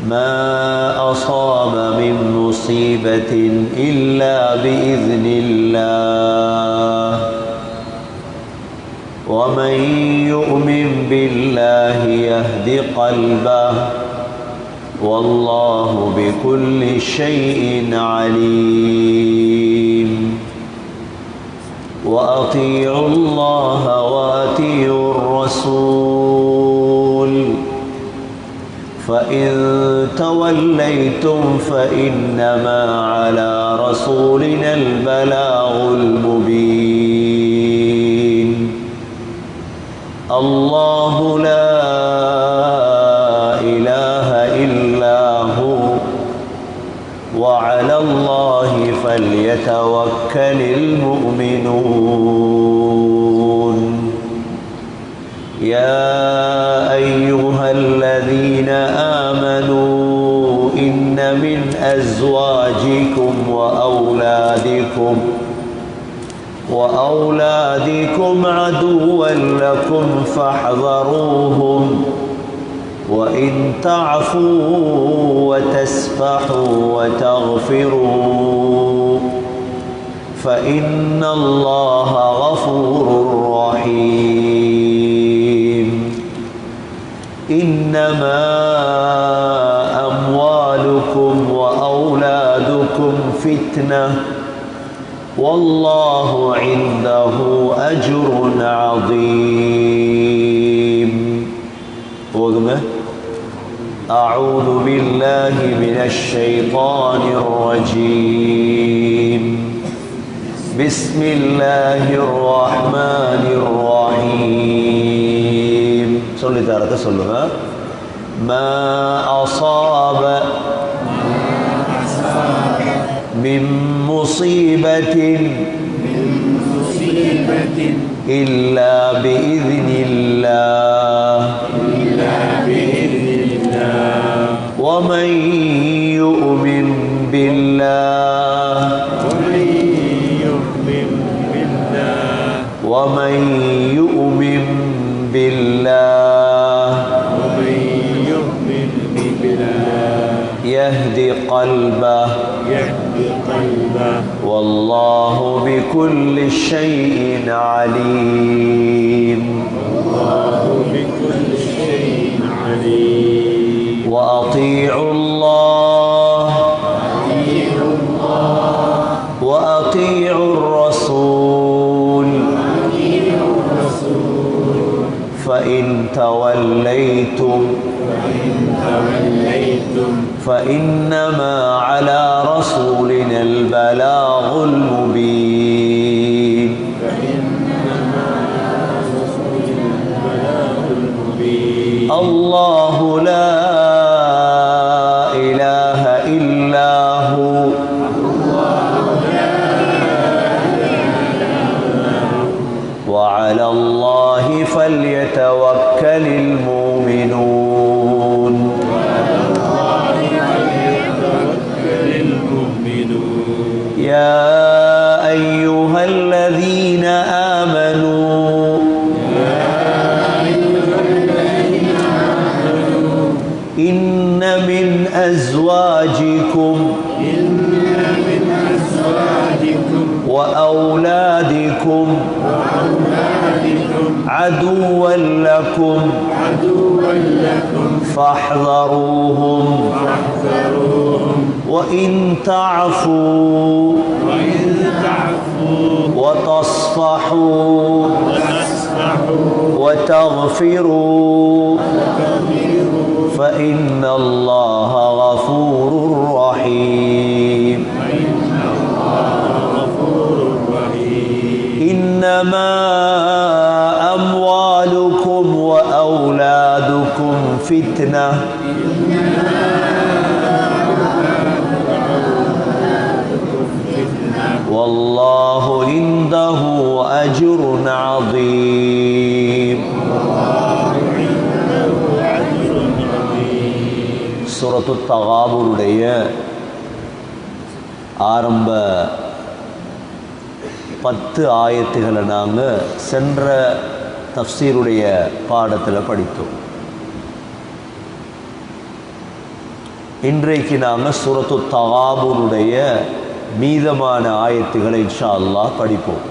ما أصاب من مصيبة إلا بإذن الله ومن يؤمن بالله يهد قلبه والله بكل شيء عليم وأطيعوا الله وأطيعوا الرسول فإن توليتم فإنما على رسولنا البلاغ المبين الله لا إله إلا هو وعلى الله فليتوكل المؤمنون يا أيها الذين آمنوا إن من أزواجكم وأولادكم عدوا لكم فاحذروهم وإن تعفوا وتصفحوا وتغفروا فإن الله غفور رحيم إنما أموالكم وأولادكم فتنة والله عنده أجر عظيم. أعوذ بالله من الشيطان الرجيم بسم الله الرحمن الرحيم. சொல்லி தரத சொல்லுங்க. ما أصاب من مصيبة إلا بإذن الله ومن يؤمن بالله يهد قلبه والله بكل شيء عليم وأطيعوا الله وأطيعوا الرسول فإن توليتم فإنما على رسولنا البلاغ المبين الله لا إله إلا هو وعلى الله فليتوكل المؤمنون يا أيها الذين آمنوا إن من أزواجكم وأولادكم عدوا لكم فاحذروهم وإن تعفوا وتصفحوا وتغفروا فإن الله غفور رحيم إنما أموالكم وأولادكم فتنة والله عنده أجر عظيم. சூரத்து தகாபுருடைய ஆரம்ப 10 ஆயத்துகளை நாங்கள் சென்ற தஃப்சீருடைய பாடத்தில் படித்தோம். இன்றைக்கு நாங்கள் சூரத்து தகாபுருடைய மீதமான ஆயத்துக்களை இன்ஷா அல்லாஹ் படிப்போம்.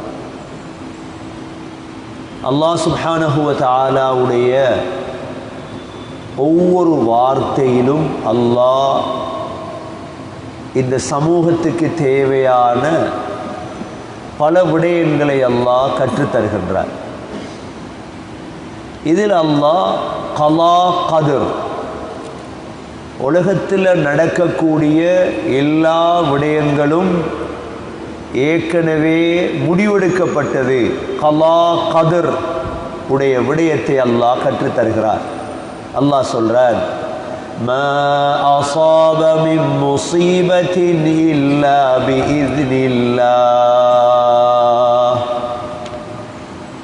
அல்லாஹ் சுப்ஹானஹு வ தஆலாவுடைய ஒவ்வொரு வார்த்தையிலும் அல்லாஹ் இந்த சமூகத்துக்கு தேவையான பல விடயங்களை அல்லாஹ் கற்றுத்தருகின்றார். இதில் அல்லாஹ் கலா கதிர், உலகத்தில் நடக்கக்கூடிய எல்லா விடயங்களும் ஏற்கனவே முடிவெடுக்கப்பட்டது, கலா கதிர் உடைய விடயத்தை அல்லாஹ் கற்றுத்தருகிறார். அல்லாஹ் சொல்றார், மா அஸாப மின் முஸீபத்தின் இல்லா பிஇذنில்லாஹ்.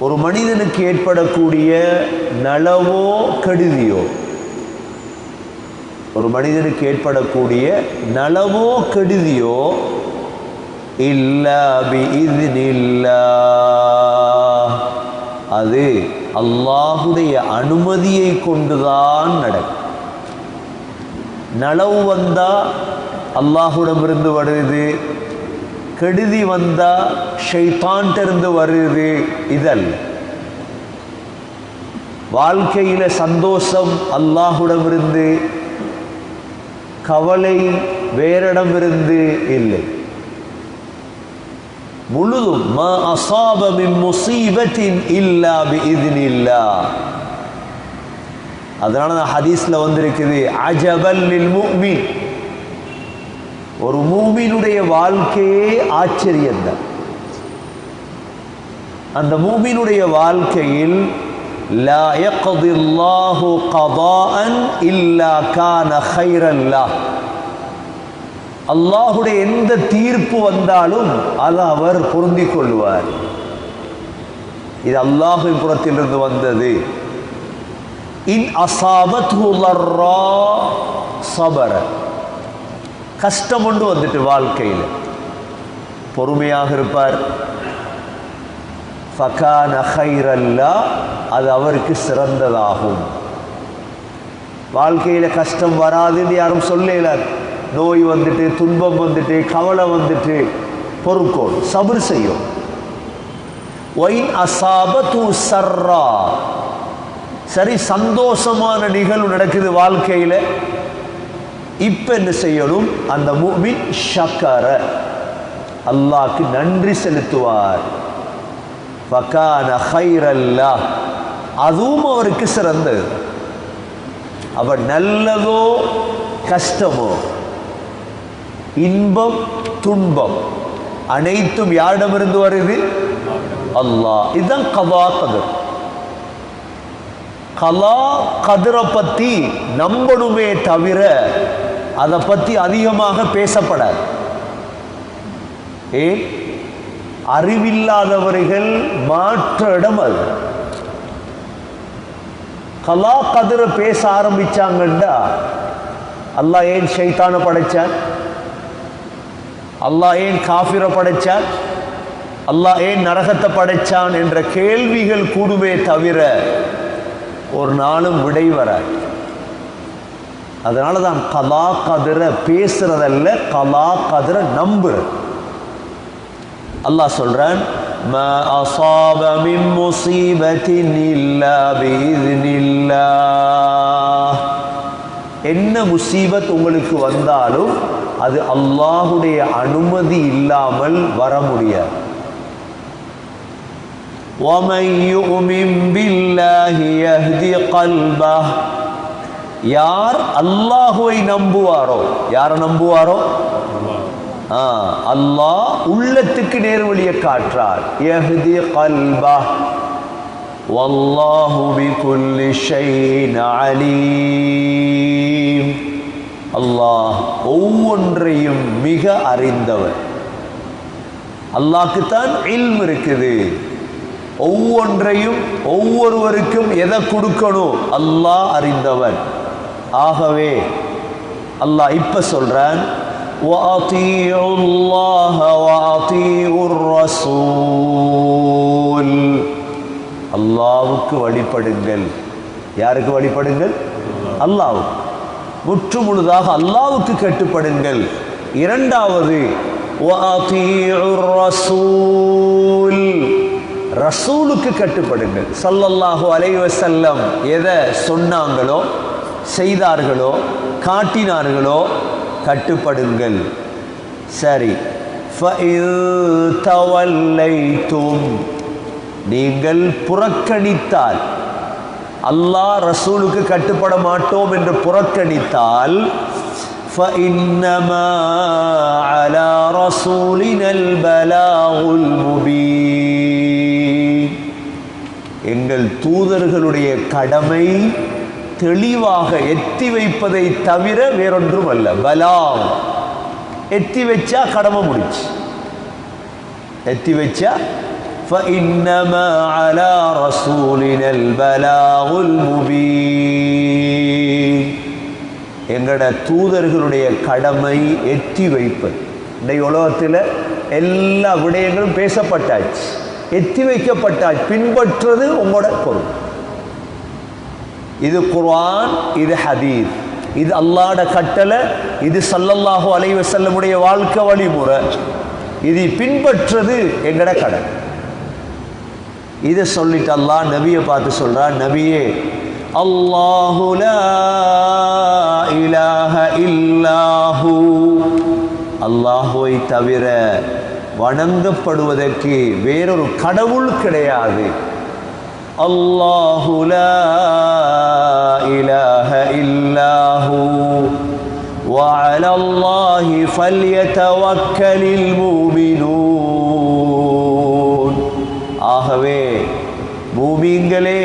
ஒரு மனிதனுக்கு ஏற்படக்கூடிய நலவோ கெடுதியோ, ஒரு மனிதனுக்கு ஏற்படக்கூடிய நலவோ கெடுதியோ இல்லா பிஇذنில்லாஹ், அது அல்லாஹுடைய அனுமதியை கொண்டுதான் நடக்கும். நலவு வந்தா அல்லாஹுடமிருந்து வருது, கெடுதி வந்தா ஷைத்தான்கிட்ட வருது. இதல்ல வாழ்க்கையில சந்தோஷம் அல்லாஹுடமிருந்து, கவலை வேறிடமிருந்து இல்லை. முழுதும் மா அஸாப மின் முஸீபத்தின் இல்லா பிஇذنில்லாஹ். அதனால தான் ஹதீஸ்ல வந்திருக்குது, அஜபல் லில் முஃமின், ஒரு மூமினுடைய வாழ்க்கையே ஆச்சரியம்தான். அந்த மூமினுடைய வாழ்க்கையில் லா யக்தில்லாஹு கதாஅன் இல்லா கான கைரன் லஹ். அல்லாஹுடைய எந்த தீர்ப்பு வந்தாலும் அதை அவர் பொருந்திக் கொள்வார். இது அல்லாஹ்வின் புறத்திலிருந்து வந்தது. இன் அஸாபத்ஹு ضرா ஸபர, கஷ்டம் கொண்டு வந்துட்டு வாழ்க்கையில் பொறுமையாக இருப்பார். ஃபகான கைரன் லஹ், அது அவருக்கு சிறந்ததாகும். வாழ்க்கையில் கஷ்டம் வராதுன்னு யாரும் சொல்லல. நோய் வந்துட்டு, துன்பம் வந்துட்டு, கவலை வந்துட்டு பொறுக்கோள், சபர் செய்யும். ஒயின் அஸாபத்து சர்ரா, சரி சந்தோஷமான நிகழ்வு நடக்குது வாழ்க்கையில், இப்ப என்ன செய்யணும்? அந்த முஃமின் ஷக்கர, அல்லாஹ்க்கு நன்றி செலுத்துவார். ஃபகான கைரன் லஹ், அதுவும் அவருக்கு சிறந்தது. அவர் நல்லதோ கஷ்டமோ, இன்பம் துன்பம் அனைத்தும் யாரிடமிருந்து வருது? அல்லாஹ். இதுதான் கலா கதிர். கலா கதிரை பத்தி நம்பணுமே தவிர அதை பத்தி அதிகமாக பேசப்படாது. ஏன்? அறிவில்லாதவர்கள் மாற்ற இடம் அது. கலா கதிரை பேச ஆரம்பிச்சாங்கண்டா, அல்லாஹ் ஏன் ஷைத்தானை படைச்சான்? அல்லாஹ் ஏன் காஃபிரை படைச்சான்? அல்லாஹ் ஏன் நரகத்தை படைச்சான் என்ற கேள்விகள் கூடுமே தவிர ஒரு நாளும் விடை வராது. அதனால தான் கலா கதிரை பேசுறதல்ல, கலா கதிரை நம்புறது. அல்லாஹ் சொல்றான், மா அஸாப மின் முஸீபத்தின் இல்லா பிஇذنில்லாஹ். என்ன முசீபத் உங்களுக்கு வந்தாலும் அது அல்லாஹுடைய அனுமதி இல்லாமல் வர முடியாது. وَمَن يُؤْمِن بِاللَّهِ يَهْدِ قَلْبَهُ. யார் அல்லாஹுவை நம்புவாரோ, யாரை நம்புவாரோ? அல்லாஹ் உள்ளத்துக்கு நேர்வழியை காட்டுறார். யஹ்தி கல்பஹ் வல்லாஹு பிகுல்லி ஷைஇன் அலீம். அல்லாஹ் ஒவ்வொன்றையும் மிக அறிந்தவர். அல்லாஹ்க்குத்தான் இல்ம் இருக்குது. ஒவ்வொன்றையும் ஒவ்வொருவருக்கும் எதை கொடுக்கணும் அல்லாஹ் அறிந்தவன். ஆகவே அல்லாஹ் இப்ப சொல்றான், وَأَطِيعُوا اللَّهَ وَأَطِيعُوا الرَّسُولَ. அல்லாஹ்வுக்கு வழிபடுங்கள். யாருக்கு வழிபடுங்கள்? அல்லாஹ்வுக்கு. முற்று முழுதாக அல்லாஹ்வுக்கு கட்டுப்படுங்கள். இரண்டாவது ரசூலுக்கு கட்டுப்படுங்கள். ஸல்லல்லாஹு அலைஹி வஸல்லம் எதை சொன்னாங்களோ செய்தார்களோ காட்டினார்களோ கட்டுப்படுங்கள். சரி, நீங்கள் புறக்கணித்தால், அல்லாஹ் ரசூலுக்கு கட்டுப்பட மாட்டோம் என்று புறக்கணித்தால், فإنما على رسولنا البلاغ المبين, எங்கள் தூதர்களுடைய கடமை தெளிவாக எத்தி வைப்பதை தவிர வேறொன்றும் அல்ல. பலாக், எத்தி வச்சா கடமை முடிச்சு. எத்தி வச்சா فإنما على رسولنا البلاغ المبين, எங்கட தூதர்களுடைய கடமை எத்தி வைப்பது. இந்த உலகத்தில் எல்லா விடயங்களும் பேசப்பட்டாச்சு, எத்தி வைக்கப்பட்டாச்சு. பின்பற்றுறது உங்களோட பொருள். இது குர்ஆன், இது ஹதீஸ், இது அல்லாஹ்ட கட்டளை, இது ஸல்லல்லாஹு அலைஹி வஸல்லமுடைய வாழ்க்கை வழிமுறை. இது பின்பற்றுறது எங்கட கடமை. இதை சொல்லிட்டு அல்லாஹ் நபியை பார்த்து சொல்றான், நபியே, அல்லாஹு லா இலாஹ இல்லாஹு, அல்லாஹுவை தவிர வணங்கப்படுவதற்கு வேறொரு கடவுள் கிடையாது. அல்லாஹு லா இலாஹ இல்லாஹு வஅலல்லாஹி ஃபல்யதவக்கலில் முஃமினூன். ஆகவே மூமின்களே,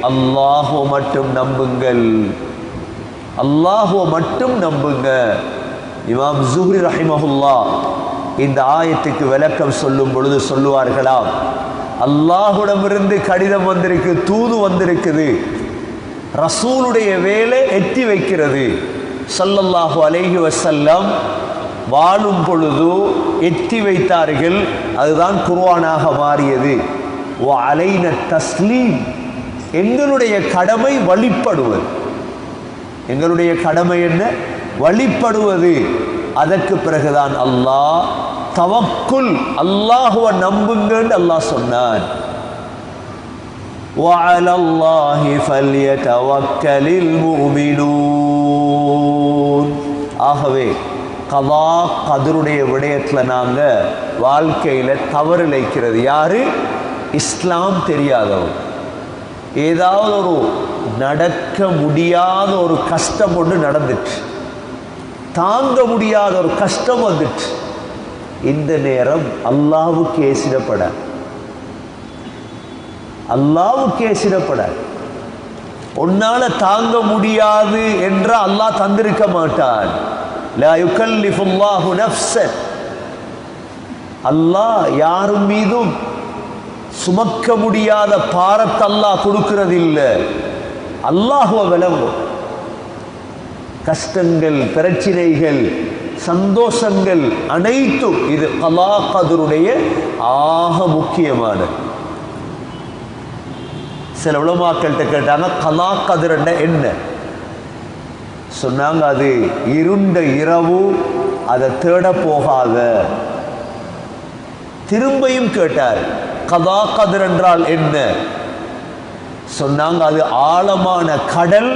அல்லாஹ்வை மட்டும் நம்புங்கள், அல்லாஹ்வை மட்டும் நம்புங்க. இமாம் ஸுஹ்ரி ரஹிமஹுல்லாஹ் இந்த ஆயத்துக்கு விளக்கம் சொல்லும் பொழுது சொல்லுவார்களாம், அல்லாஹ்விடமிருந்து கடிதம் வந்திருக்கு, தூது வந்திருக்குது, ரசூலுடைய வேலை எத்தி வைக்கிறது. ஸல்லல்லாஹு அலைஹி வஸல்லம் வாழும் பொழுது எத்தி வைத்தார்கள், அதுதான் குர்ஆனாக மாறியது. வஅலைன தஸ்லீம், எங்களுடைய கடமை வழிபடுவது. எங்களுடைய கடமை என்ன? வழிபடுவது. அதற்கு பிறகுதான் அல்லாஹ் தவக்குல், அல்லாஹ்வை நம்புங்கன்னு அல்லாஹ் சொன்னான். வஅலல்லாஹி ஃபல்யதவக்கலில் முஃமினூன். ஆகவே கதா கதருடைய விடயத்தில் நாங்கள் வாழ்க்கையில் தவறிழைக்கிறது யாரு? இஸ்லாம் தெரியாதவர். ஏதாவது ஒரு நடக்க முடியாத ஒரு கஷ்டம் ஒன்று நடந்துட்டு, தாங்க முடியாத ஒரு கஷ்டம் வந்துட்டு, இந்த நேரம் அல்லாஹ்வுக்கு ஏசிடப்பட, அல்லாஹ்வுக்கு ஏசிடப்பட. உன்னால தாங்க முடியாது என்ற அல்லாஹ் தந்திருக்க மாட்டான். லா யுகல்லிஃபுல்லாஹு நஃப்ஸன், அல்லாஹ் யாரும் மீதும் சுமக்க முடியாத பாரத்தை அல்லாஹ் கொடுக்கிறது இல்லை. அல்லாஹ்வை விளங்கும். கஷ்டங்கள், பிரச்சனைகள், சந்தோஷங்கள் அனைத்தும் இது கலா கதருடைய ஆக முக்கியமானது. சில உலமாக்கள்கிட்ட கேட்டாங்க, கலா கதிர் என்ன? சொன்னாங்க, அது இருண்ட இரவு, அதை தேட போகாத. திரும்பியும் கேட்டார், கதா கதிர் என்றால் என்ன? சொன்னாங்க, அது ஆழமான கடல்,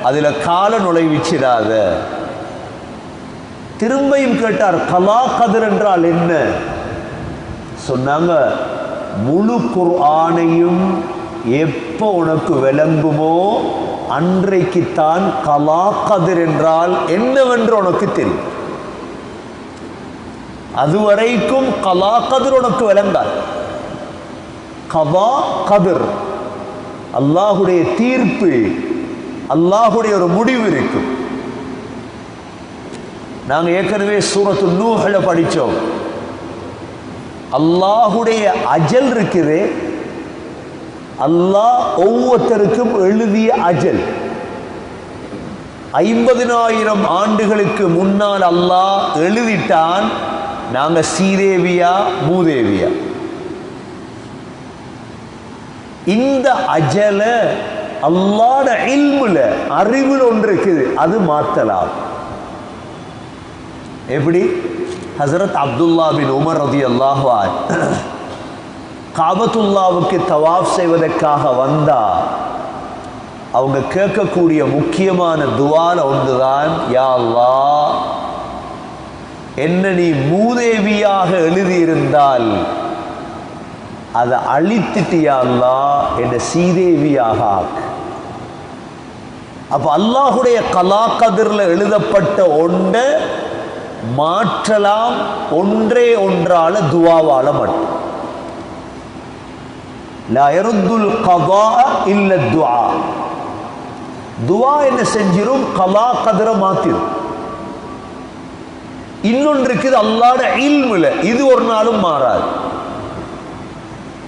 அதுல கால நுழைவிச்சிடாத. திரும்பியும் கேட்டார், கலா கதிர் என்றால் என்ன? சொன்னாங்க, முழு குர்ஆனையும் எப்போ உனக்கு விளங்குமோ அன்றைக்குத்தான் கலா கதிர் என்றால் என்னவென்று உனக்கு தெரியும். அதுவரைக்கும் கலா கதிர் உனக்கு விளங்காது. கதா கதிர் அல்லாஹுடைய தீர்ப்பு, அல்லாஹுடைய ஒரு முடிவு இருக்கும். நாங்கள் ஏற்கனவே சூரத்து நூஹ்ல படித்தோம். அல்லாஹுடைய அஜல் இருக்குது. அல்லாஹ் ஒவ்வொருத்தருக்கும் எழுதிய அஜல் 50,000 ஆண்டுகளுக்கு முன்னால் அல்லாஹ் எழுதிட்டான். நாங்கள் சீதேவியா மூதேவியா? இந்த அஜலை அல்லாஹ்ட இல்முல அறிவில் ஒன்று இருக்குது, அது மாத்தலாம். எப்படி? ஹஸரத் அப்துல்லா பின் உமர் ரலியல்லாஹு அன்ஹு காபத்துல்லாவுக்கு தவாஃப் செய்வதற்காக வந்தா அவங்க கேட்கக்கூடிய முக்கியமான துஆல ஒன்றுதான், யா அல்லாஹ், என்ன நீ மூதேவியாக எழுதியிருந்தால் அதை அழித்துட்டு யா அல்லாஹ் என்ன சீதேவியாக ஆக்கு. அப்ப அல்லாஹுடைய கலா கதிர்ல எழுதப்பட்ட ஒன்றை மாற்றலாம், ஒன்றே ஒன்றால துஆவால மட்டும். லா யருத்துல் கதா இல்ல துஆ. துஆ என்ன செஞ்சிரும்? கலா கதிர மாத்திரும். இன்னொன்று இருக்குது அல்லாஹ்ட இல்முல, இது ஒரு நாளும் மாறாது.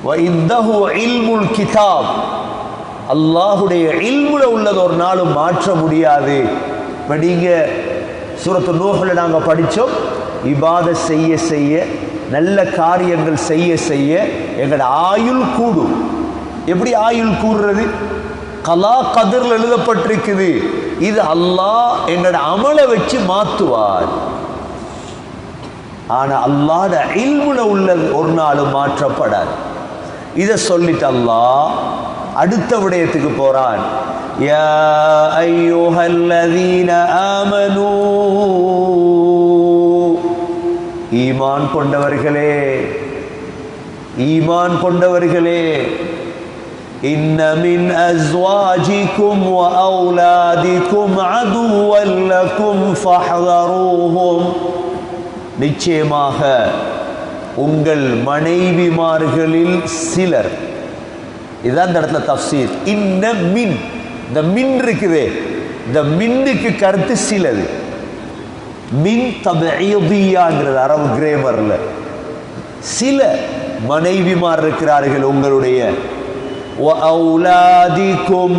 வ இந்தஹு இல்முல் கிதாப், அல்லாஹுடைய இல்முல உள்ளது ஒரு நாளும் மாற்ற முடியாது. இப்போ நீங்கள் சூரத்து நூஹ்ல நாங்கள் படித்தோம், இபாதத் செய்ய செய்ய நல்ல காரியங்கள் செய்ய செய்ய எங்களோட ஆயுள் கூடும். எப்படி ஆயுள் கூடுறது? கலா கதிரில் எழுதப்பட்டிருக்குது, இது அல்லாஹ் எங்களோட அமலை வச்சு மாற்றுவார். ஆனால் அல்லாஹ்ட இல்முல உள்ளது ஒரு நாளும் மாற்றப்படாது. இதை சொல்லிட்டு அல்லாஹ் அடுத்த விடயத்துக்கு போறான். யா அய்யுஹல்லதீன ஆமனூ, ஈமான் கொண்டவர்களே, ஈமான் கொண்டவர்களே, இன்ன மின் அஸ்வாஜிக்கும் வ அவுலாதிக்கும் அதுவல் லக்கும் ஃபஹ்தரூஹும், நிச்சயமாக உங்கள் மனைவிமார்களில் சிலர், இதுதான் இந்த இடத்துல தஃப்சீர். இன்ன மின், இந்த மின் இருக்குதே, இந்த மின்னுக்கு கருத்து சிலது. மின் தபீதியாங்கிறது அரபு கிரேமர்ல. சில மனைவிமார் இருக்கிறார்கள் உங்களுடைய, வ அவுலாதிக்கும்,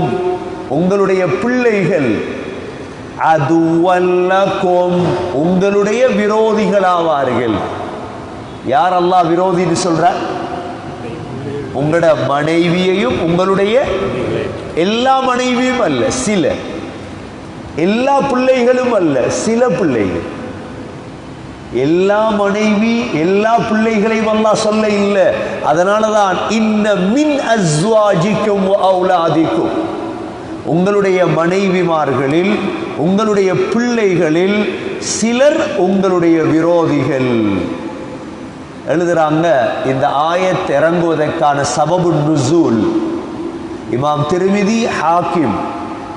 உங்களுடைய பிள்ளைகள், அதுவல் லக்கும், உங்களுடைய விரோதிகளாவார்கள். யார் அல்லாஹ் விரோதின்னு சொல்றார்? உங்களோட மனைவியையும், உங்களுடைய எல்லா மனைவியும் அல்ல, சில, எல்லா பிள்ளைகளும் அல்ல, சில பிள்ளைகள். எல்லா மனைவி எல்லா பிள்ளைகளையும் அல்லாஹ் சொல்ல இல்லை. அதனாலதான் இன்ன மின் அஸ்வாஜிக்கும் வ அவுலாதிக்கும், உங்களுடைய மனைவிமார்களில், உங்களுடைய பிள்ளைகளில் சிலர் உங்களுடைய விரோதிகள். எழுதுறாங்க, இந்த ஆயத் இறங்குவதற்கான சபபு நுசூல் இமாம் திர்மிதி, ஹாக்கிம்,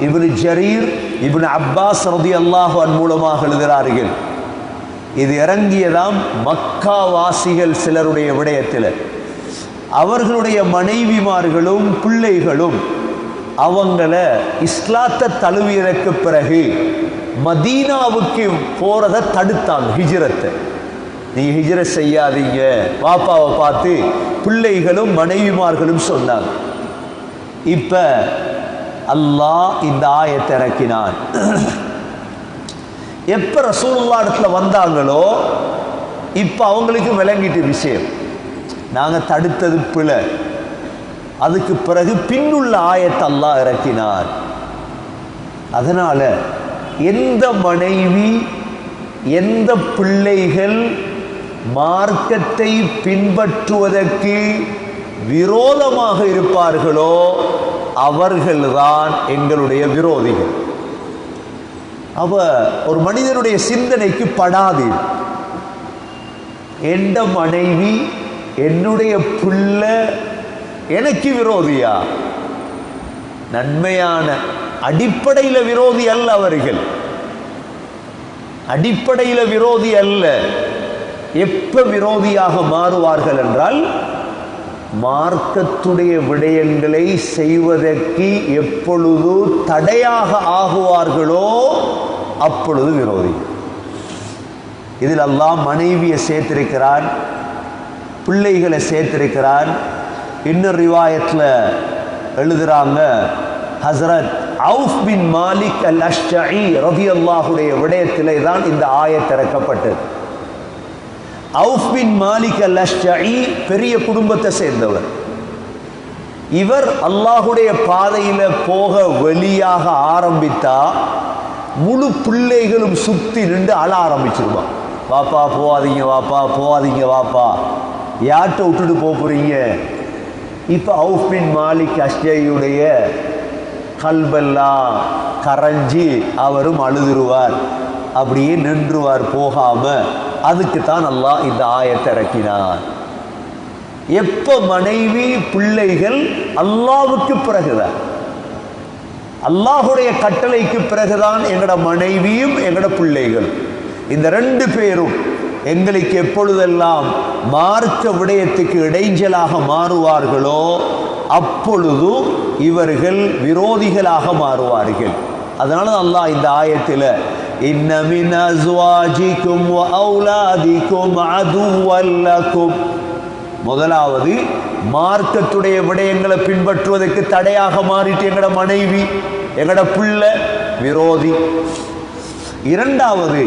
இப்னு ஜரீர், இப்னு அப்பாஸ் ரலியல்லாஹு அன்ஹு மூலமாக எழுதுகிறார்கள். இது இறங்கியதாம் மக்கா வாசிகள் சிலருடைய விடயத்தில். அவர்களுடைய மனைவிமார்களும் பிள்ளைகளும் அவங்கள இஸ்லாத்தை தழுவியதற்கு பிறகு மதீனாவுக்கு போறதை தடுத்தாங்க, ஹிஜ்ரத்தை. நீ ஹிஜ்ரத் செய்யாதீங்க, பாப்பாவை பார்த்து பிள்ளைகளும் மனைவிமார்களும் சொன்னாங்க. இப்ப அல்லாஹ் இந்த ஆயத்தை இறக்கினான். எப்ப ரசூலுல்லாஹ் இடத்துல வந்தாங்களோ இப்ப அவங்களுக்கு விளங்கிட்டு விஷயம், நாங்க தடுத்தது பிழை. அதுக்கு பிறகு பின்னுள்ள ஆயத்தை அல்லாஹ் இறக்கினார். அதனால எந்த மனைவி, எந்த பிள்ளைகள் மார்க்கத்தை பின்பற்றுவதற்கு விரோதமாக இருப்பார்களோ அவர்கள்தான் எங்களுடைய விரோதிகள். அவ ஒரு மனிதனுடைய சிந்தனைக்கு படாது, எந்த மனைவி, என்னுடைய பிள்ளை எனக்கு விரோதியா? நன்மையான அடிப்படையில் விரோதி அல்ல அவர்கள், அடிப்படையில் விரோதி அல்ல. எப்ப விரோதியாக மாறுவார்கள் என்றால், மார்க்கத்துடைய விடயங்களை செய்வதற்கு எப்பொழுது தடையாக ஆகுவார்களோ அப்பொழுது விரோதி. இதில் அல்லாஹ் மனைவியை சேர்த்திருக்கிறான், பிள்ளைகளை சேர்த்திருக்கிறான். இன்னொரு ரிவாயத்தில் எழுதுறாங்க, ஹஸ்ரத் அவுஃப் பின் மாலிக் அல் அஷ்ஜஇ ரலியல்லாஹுடைய விடயத்திலே தான் இந்த ஆயத் இறக்கப்பட்டது. அவுஃப் பின் மாலிக் அல் அஷ்ஜஇ பெரிய குடும்பத்தை சேர்ந்தவர். இவர் அல்லாஹுடைய பாதையில போக வெளியாக ஆரம்பித்தா முழு பிள்ளைகளும் சுத்தி நின்று அழ ஆரம்பிச்சிருவான். வாப்பா போகாதீங்க, வாப்பா போகாதீங்க, வாப்பா யார்கிட்ட விட்டுட்டு போறீங்க. இப்போ அவுஃப் பின் மாலிக் அஷ்ஜையுடைய கல்பெல்லாம் கரைஞ்சி அவரும் அழுதுருவார், அப்படியே நின்றுவார் போகாம. அதுக்கு தான் அல்லாஹ் இந்த ஆயத்தை இறக்கினார். எப்ப மனைவி பிள்ளைகள் அல்லாஹ்வுக்கு பிறகுதான், அல்லாஹுடைய கட்டளைக்கு பிறகுதான் எங்கட மனைவியும் எங்கட பிள்ளைகள், இந்த ரெண்டு பேரும் எங்களுக்கு எப்பொழுதெல்லாம் மார்க்க விடயத்துக்கு இடைஞ்சலாக மாறுவார்களோ அப்பொழுது இவர்கள் விரோதிகளாக மாறுவார்கள். அதனால அல்லாஹ் இந்த ஆயத்தில் இன்ன மின் அஸ்வாஜிக்கும் வ அவுலாதிக்கும் அதுவல் லக்கும், முதலாவது மார்க்கத்துடைய விடயங்களை பின்பற்றுவதற்கு தடையாக மாறிட்டு எங்கட மனைவி எங்கட பிள்ளை விரோதி. இரண்டாவது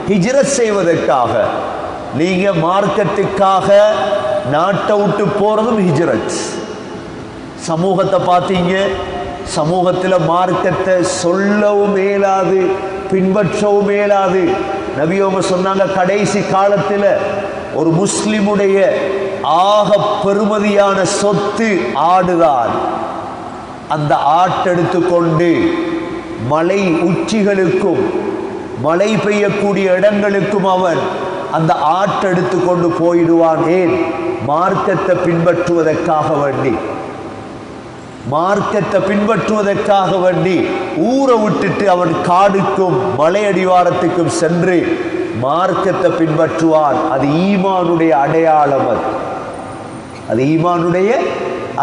ஹிஜ்ரத் செய்வதற்காக, நீங்க மார்க்கத்துக்காக நாட்டை விட்டு போறதும் ஹிஜ்ரத். சமூகத்தை பார்த்தீங்க, சமூகத்தில் மார்க்கத்தை சொல்லவும் மேலாது பின்பற்றவும் மேலாது. நபியவங்க சொன்னாங்க, கடைசி காலத்தில் ஒரு முஸ்லிமுடைய ஆக பெருமதியான சொத்து ஆடுதான். அந்த ஆட்டெடுத்து கொண்டு மலை உச்சிகளுக்கும் மழை பெய்யக்கூடிய இடங்களுக்கும் அவன் அந்த ஆட்டெடுத்து கொண்டு போயிடுவான். ஏன்? மார்க்கத்தை பின்பற்றுவதற்காக வேண்டி, மார்க்கத்தை பின்பற்றுவதற்காக வேண்டி ஊரை விட்டுட்டு அவன் காடுக்கும் மலை அடிவாரத்துக்கும் சென்று மார்க்கத்தை பின்பற்றுவான். அது ஈமானுடைய அடையாளம். அது ஈமானுடைய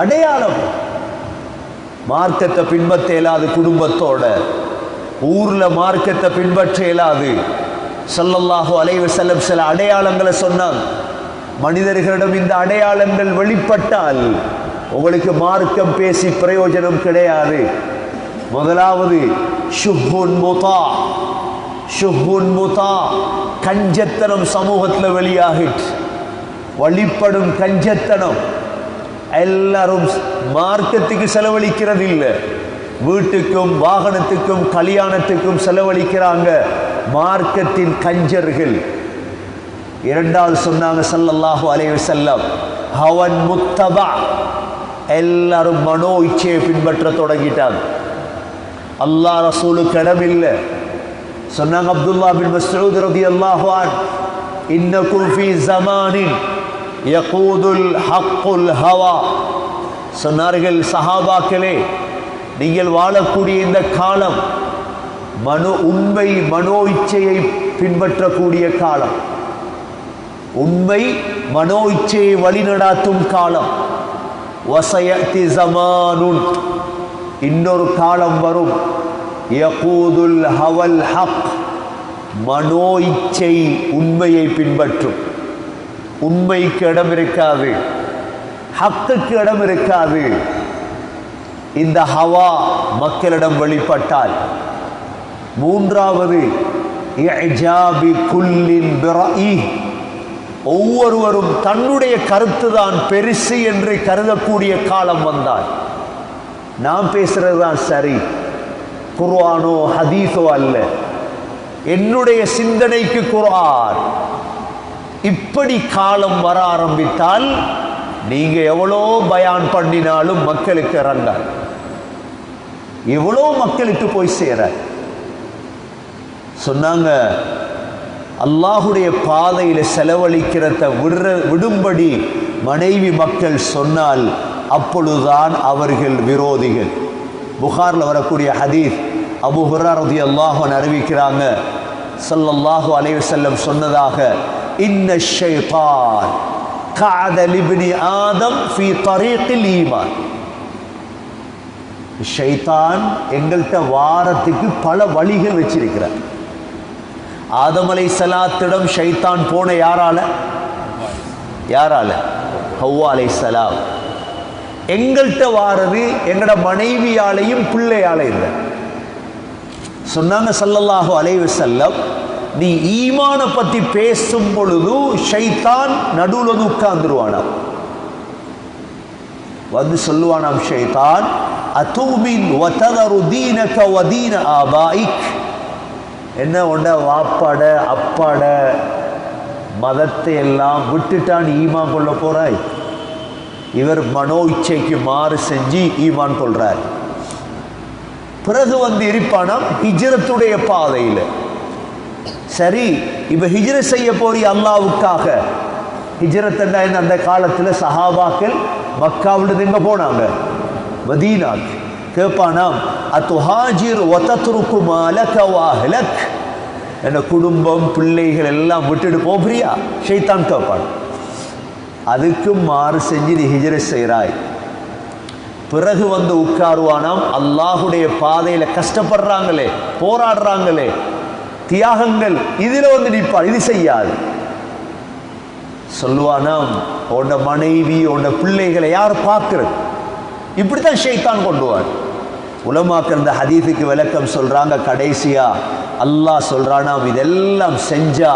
அடையாளம். மார்க்கத்தை பின்பற்ற இயலாது, குடும்பத்தோட ஊர்ல மார்க்கத்தை பின்பற்ற இயலாது. ஸல்லல்லாஹு அலைஹி வஸல்லம் சில அடையாளங்களை சொன்னாங்க. மனிதர்களிடம் இந்த அடையாளங்கள் வெளிப்பட்டால் உங்களுக்கு மார்க்கம் பேசி பிரயோஜனம் கிடையாது. முதலாவது ஷுஹுன் முதா, ஷுஹுன் முதா, கஞ்சத்தனம் சமூகத்தில் வெளியாகிட்டு, வழிபடும் கஞ்சத்தனம். எல்லாரும் மார்க்கத்துக்கு செலவழிக்கிறது இல்லை, வீட்டுக்கும் வாகனத்துக்கும் கல்யாணத்துக்கும் செலவழிக்கிறாங்க மார்க்கத்தின் கஞ்சர்கள். இரண்டாவது சொன்னாங்க ஸல்லல்லாஹு அலைஹி வஸல்லம், ஹவன் முத்தபா, எல்லாரும் மனோ இச்சையை பின்பற்ற தொடங்கிட்டாங்க. அல்லாஹ் ரசூலுக்கு இடமில்லை. சொன்னாங்க அப்துல்லா பின் மஸ்ஊத் ரலியல்லாஹு அன்ஹு, இன்னக்கும் ஃபீ ஸமானின் யகூதுல் ஹக்குல் ஹவா. சொன்னார்கள் சஹாபாக்களே, நீங்கள் வாழக்கூடிய இந்த காலம் உண்மை மனோ இச்சையை பின்பற்றக்கூடிய காலம், உண்மை மனோ இச்சையை வழிநடாத்தும் காலம். வஸயதி ஸமானுன், இன்னொரு காலம் வரும், யகூதுல் ஹவல் ஹக், மனோ இச்சை உண்மையை பின்பற்றும். உண்மைக்கு இடம் இருக்காது, ஹக்குக்கு இடம் இருக்காது. இந்த ஹவா மக்களிடம் வெளிப்பட்டால். மூன்றாவது இஜாபி குல்லின் பிரஇ, ஒவ்வொருவரும் தன்னுடைய கருத்து தான் பெருசு என்று கருதக்கூடிய காலம் வந்தால், நாம் பேசுறது தான் சரி, குர்ஆனோ ஹதீஸோ அல்ல, என்னுடைய சிந்தனைக்கு குர்ஆன், இப்படி காலம் வர ஆரம்பித்தால் நீங்க எவ்வளோ பயான் பண்ணினாலும் மக்களுக்கு இறங்காது, எவ்வளோ மக்களுக்கு போய் சேர. சொன்னாங்க, அல்லாஹுடைய பாதையில செலவழிக்கிறத விடும்படி மனைவி மக்கள் சொன்னால் அப்பொழுதுதான் அவர்கள் விரோதிகள். புகார்ல வரக்கூடிய ஹதீஸ், அபூ ஹுரைரா ரலியல்லாஹு அன்ஹு அறிவிக்கிறாங்க, ஸல்லல்லாஹு அலைஹி வஸல்லம் சொன்னதாக, இன்ன ஷைத்தான் கஅத லிப்னி ஆதம் ஃபீ தரீகில் ஈமான். ஷைத்தான் எங்கள்கிட்ட வாரத்துக்கு பல வழிகள் வச்சிருக்கிறார். ஆதம் அலைஹிஸ்ஸலாத்திடம் ஷைத்தான் போன யாரால? யாரால? ஹவ்வா அலைஹிஸ்ஸலாம். எங்கள்கிட்ட வாரது எங்கட மனைவியாலையும் பிள்ளையால இல்லை. சொன்னாங்க ஸல்லல்லாஹு அலைஹி வஸல்லம், நீ ஈமானை பத்தி பேசும் பொழுது ஷைத்தான் நடுவுல உட்கார்ந்துருவானா. வந்து சொல்லுவானாம் ஷைத்தான், அதுமின் வதரு தீனக வதீன ஆபாயிக், என்ன உண்ட வாப்பாட அப்பாட மதத்தை எல்லாம் விட்டுட்டான் ஈமான் கொள்ள போறாய். இவர் மனோ இச்சைக்கு மாறு செஞ்சு ஈமான் கொள்றார். பிறகு வந்து இருப்பானாம் ஹிஜ்ரத்துடைய பாதையில். சரி, இப்ப ஹிஜ்ரத் செய்ய போறி அல்லாவுக்காக. ஹிஜ்ரத் என்ன, அந்த காலத்தில் சஹாபாக்கள் மக்காவிலிருந்து எங்க போனாங்க? மதீனாக்கு. கேட்பானாம், அத்துஹாஜிர் வதத்ருக்கு மாலக வஅஹ்லக், என்ன குடும்பம் பிள்ளைகள் எல்லாம் விட்டுட்டு போறியா? ஷைத்தான் கேட்பான். அதுக்கும் மாறு செஞ்சு நீ ஹிஜ்ரத் செய்கிறாய். பிறகு வந்து உட்காருவானாம், அல்லாஹுடைய பாதையில கஷ்டப்படுறாங்களே, போராடுறாங்களே, தியாகங்கள், இதுல வந்து நிற்பான். இது செய்யாது. சொல்லுவானாம், உன்ன மனைவி உன்ன பிள்ளைகளை யார் பார்க்கிறது? இப்படித்தான் ஷைத்தான் கொண்டுவான். உலமாக்கள் இந்த ஹதீஸுக்கு விளக்கம் சொல்றாங்க. கடைசியா அல்லாஹ் சொல்றானாம், இதெல்லாம் செஞ்சா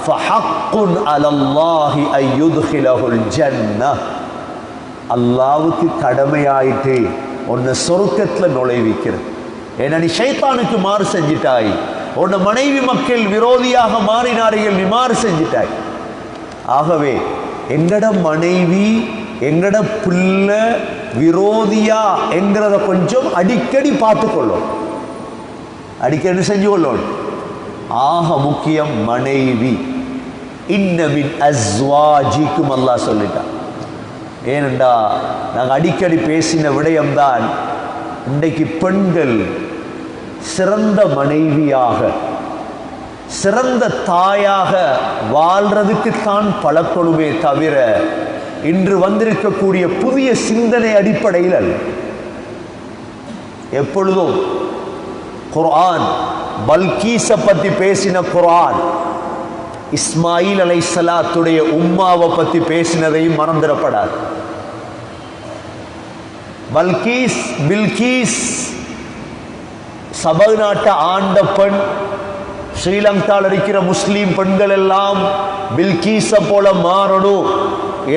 ஃபஹக்குன் அலல்லாஹி அய்யுத்கிலஹுல் ஜன்னஹ், அல்லாவுக்கு கடமையாயிட்டு உன்னை சொர்க்கத்தில் நுழைவிக்கிறது. ஏன்னா நீ ஷைத்தானுக்கு மாறு செஞ்சிட்டாய். உன்னை மனைவி மக்கள் விரோதியாக மாறினார்கள், நீ மாறு செஞ்சிட்டாய். ஆகவே எங்கட மனைவி எங்கட பிள்ளை விரோதியா என்கிறத கொஞ்சம் அடிக்கடி பார்த்துக்கொள்ளும், அடிக்கடி செஞ்சு கொள்ளும். ஆக முக்கியம் மனைவி. இன்னமின் அஸ்வாஜிக்கும் அல்லாஹ் சொல்லிட்டான். ஏனென்றா நாங்கள் அடிக்கடி பேசின விடயம்தான், இன்றைக்கு பெண்கள் சிறந்த மனைவியாக சிறந்த தாயாக வாழ்றதுக்குத்தான் பழக்கணுமே தவிர இன்று வந்திருக்கக்கூடிய புதிய சிந்தனை அடிப்படையில் அல்ல. எப்பொழுதும் குர்ஆன் பல்கீஸை பற்றி பேசின குர்ஆன் இஸ்மாயில் அலைஹிஸ்ஸலாத்துடைய உம்மாவை பற்றி பேசினதையும் மறந்துடப்படாது. பில்கீஸ் சபை நாட்டை ஆண்ட பெண். ஸ்ரீலங்காவில் இருக்கிற முஸ்லீம் பெண்கள் எல்லாம் பில்கீஸை போல மாறணும்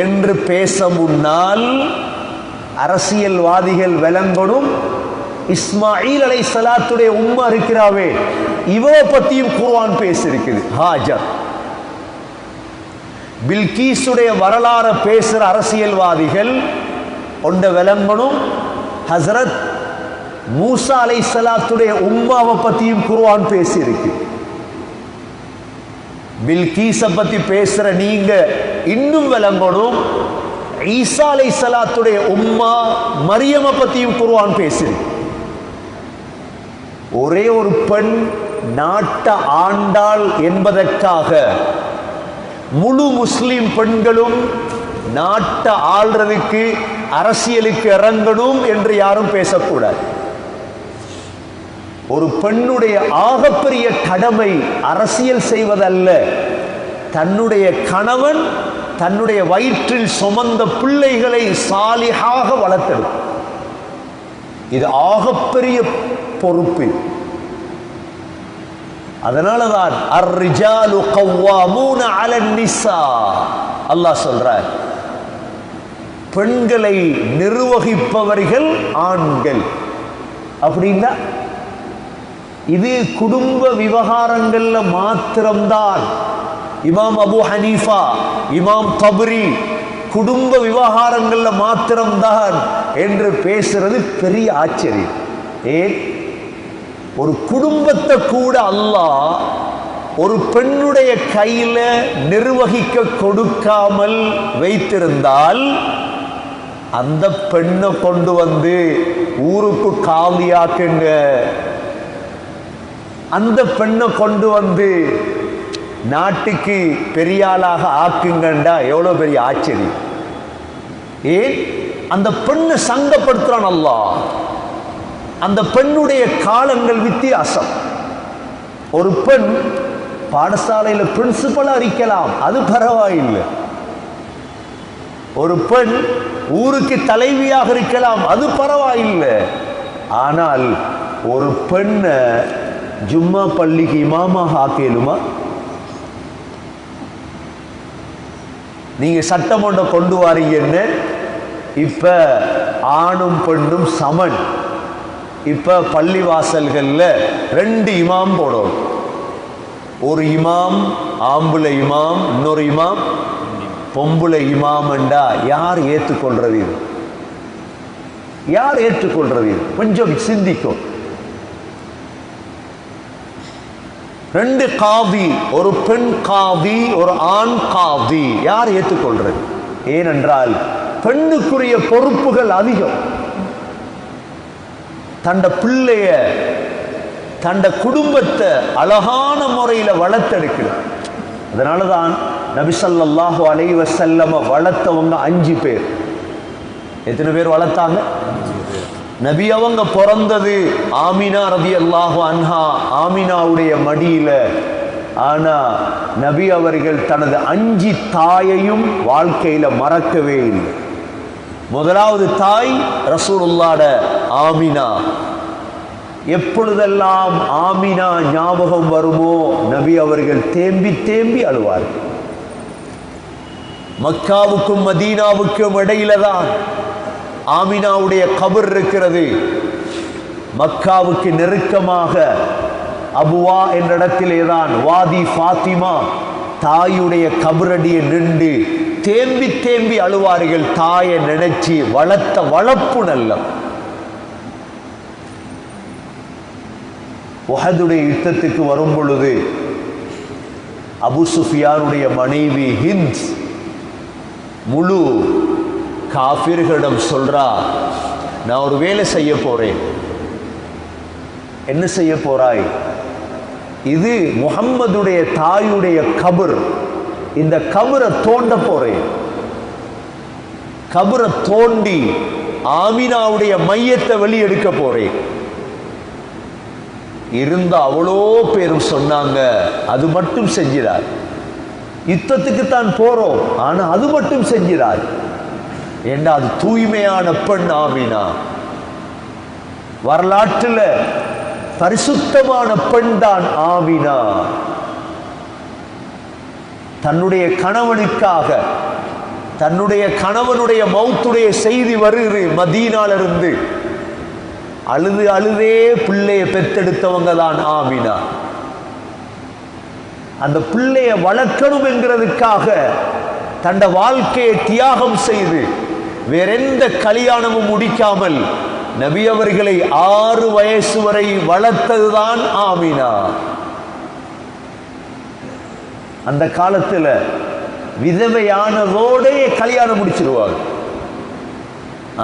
என்று பேச முன்னால் அரசியல்வாதிகள் விளங்கணும், இஸ்மாயில் அலைஹிஸ்ஸலாத்துடைய உம்மா இருக்கிறாவே இவரை பற்றியும் குர்ஆன் பேசியிருக்குது. ஹாஜர் பில்கீஸுடைய வரலாறு பேசுகிற அரசியல்வாதிகள் ஒன்றை விளங்கணும், ஹசரத் மூசா அலைஹிஸ்ஸலாத்துடைய உம்மாவை பற்றியும் குர்ஆன் பேசியிருக்கு. பில்கீஸை பற்றி பேசுகிற நீங்க இன்னும் விளங்கணும், ஈசா அலைஹிஸ்ஸலாத்துடைய உம்மா மரியமை பற்றியும் குர்ஆன் பேசியிருக்கு. ஒரே ஒரு பெண் நாட்டை ஆண்டாள் என்பதற்காக முழு முஸ்லிம் பெண்களும் நாட்டை ஆள்றதுக்கு அரசியலுக்கு இறங்கணும் என்று யாரும் பேசக்கூடாது. ஒரு பெண்ணுடைய ஆகப்பெரிய கடமை அரசியல் செய்வதல்ல, தன்னுடைய கணவன் தன்னுடைய வயிற்றில் சுமந்த பிள்ளைகளை சாலிஹாக வளர்த்தெடுக்கும். இது ஆகப்பெரிய பொறுப்பு. அதனாலதான் அர்ரிஜாலு கவ்வாமூன அலன் நிஸா, அல்லாஹ் சொல்றார், பெண்களை நிர்வகிப்பவர்கள் ஆண்கள். அப்படின்னா இது குடும்ப விவகாரங்கள்ல மாத்திரம்தான். இமாம் அபு ஹனீஃபா, இமாம் தப்ரி குடும்ப விவகாரங்கள்ல மாத்திரம்தான் என்று பேசுறது பெரிய ஆச்சரியம். ஏன்? ஒரு குடும்பத்தை கூட அல்லாஹ் ஒரு பெண்ணுடைய கையில நிர்வகிக்க கொடுக்காமல் வைத்திருந்தால் அந்த பெண்ணை கொண்டு வந்து ஊருக்கு காலியாக்குங்க, அந்த பெண்ணை கொண்டு வந்து நாட்டுக்கு பெரியாளாக ஆக்குங்கண்டா எவ்வளவு பெரிய ஆச்சரியம். ஏன்? அந்த பெண்ணை சங்கப்படுத்துறான் அல்லாஹ். அந்த பெண்ணுடைய காலங்கள் வித்தியாசம். ஒரு பெண் பாடசாலையில் பிரின்சிபலா இருக்கலாம், அது பரவாயில்லை. ஒரு பெண் ஊருக்கு தலைவியாக இருக்கலாம், அது பரவாயில்லை. ஆனால் ஒரு பெண்ணை ஜும்மா பள்ளிக்கு இமாமாக ஆக்கலுமா? நீங்க சட்டம் ஒன்றை கொண்டு வாரீங்கன்னு இப்ப ஆணும் பெண்ணும் சமன். இப்ப பள்ளிவாசல்கள்ல 2 இமாம் போடும். ஒரு இமாம் ஆம்புல இமாம், இன்னொரு இமாம் பொம்புல இமாம் என்றா யார் ஏற்றுக்கொள்றது? இது யார் ஏற்றுக்கொள்றது? இது கொஞ்சம் சிந்திக்கும். 2 காதி, ஒரு பெண் காதி, ஒரு ஆண் காதி, யார் ஏற்றுக்கொள்றது? ஏனென்றால் பெண்ணுக்குரிய பொறுப்புகள் அதிகம். தண்ட பிள்ளைய தண்ட குடும்பத்தை அழகான முறையில் வளர்த்தெடுக்கணும். அதனாலதான் நபி ஸல்லல்லாஹு அலைஹி வஸல்லம் வளர்த்தவங்க 5 பேர். எத்தனை பேர் வளர்த்தாங்க? நபி அவங்க பிறந்தது ஆமினா ரலியல்லாஹு அன்ஹா, ஆமினாவுடைய மடியில. ஆனா நபி அவர்கள் தனது 5 தாயையும் வாழ்க்கையில மறக்கவே இல்லை. முதலாவது தாய் ரசூலுல்லாஹ்ட ஆமினா. எப்பொழுதெல்லாம் ஆமினா ஞாபகம் வருமோ நபி அவர்கள் தேம்பி தேம்பி அழுவார். மக்காவுக்கும் மதீனாவுக்கும் இடையில தான் ஆமினாவுடைய கபர் இருக்கிறது. மக்காவுக்கு நெருக்கமாக அபுவா என்ற இடத்திலே தான் வாதி ஃபாத்திமா தாயுடைய கபரடியை நின்று தேம்பி தேம்பி அழுவார்கள். தாயை நினைச்சு வளர்த்த வளர்ப்பு நல்ல. உஹதுடைய யுத்தத்துக்கு வரும் பொழுது அபு சுஃபியானுடைய மனைவி ஹிந்த் முழு காஃபிர்களிடம் சொல்றா, நான் ஒரு வேலை செய்ய போறேன். என்ன செய்ய போறாய்? இது முஹம்மதுடைய தாயுடைய கபர். இந்த கபரை தோண்ட போறேன். கபரை தோண்டி ஆமினாவுடைய மையத்தை வெளியெடுக்க போறேன். இருந்த அவ்வளோ பேரும் சொன்னாங்க, அது மட்டும் செஞ்சிடார். யுத்தத்துக்கு தான் போறோம், ஆனா அது மட்டும் செஞ்சிடார். ஏண்டா அது தூய்மையான பெண் ஆமினா. வரலாற்றில் பரிசுத்தமான பெண் தான் ஆமினா. தன்னுடைய கணவனுக்காக, தன்னுடைய கணவனுடைய மௌத்துடைய செய்தி வருகிறது மதீனாலிருந்து, அழுது அழுதே பிள்ளைய பெத்தெடுத்தவங்க தான் ஆமினா. அந்த பிள்ளைய வளர்க்கணும் என்கிறதுக்காக தன்னுடைய வாழ்க்கையை தியாகம் செய்து வேறெந்த கல்யாணமும் முடிக்காமல் நபி அவர்களை 6 வயசு வரை வளர்த்ததுதான் ஆமினா. அந்த காலத்துல விதவையானதோடே கல்யாணம் முடிச்சிருவாங்க.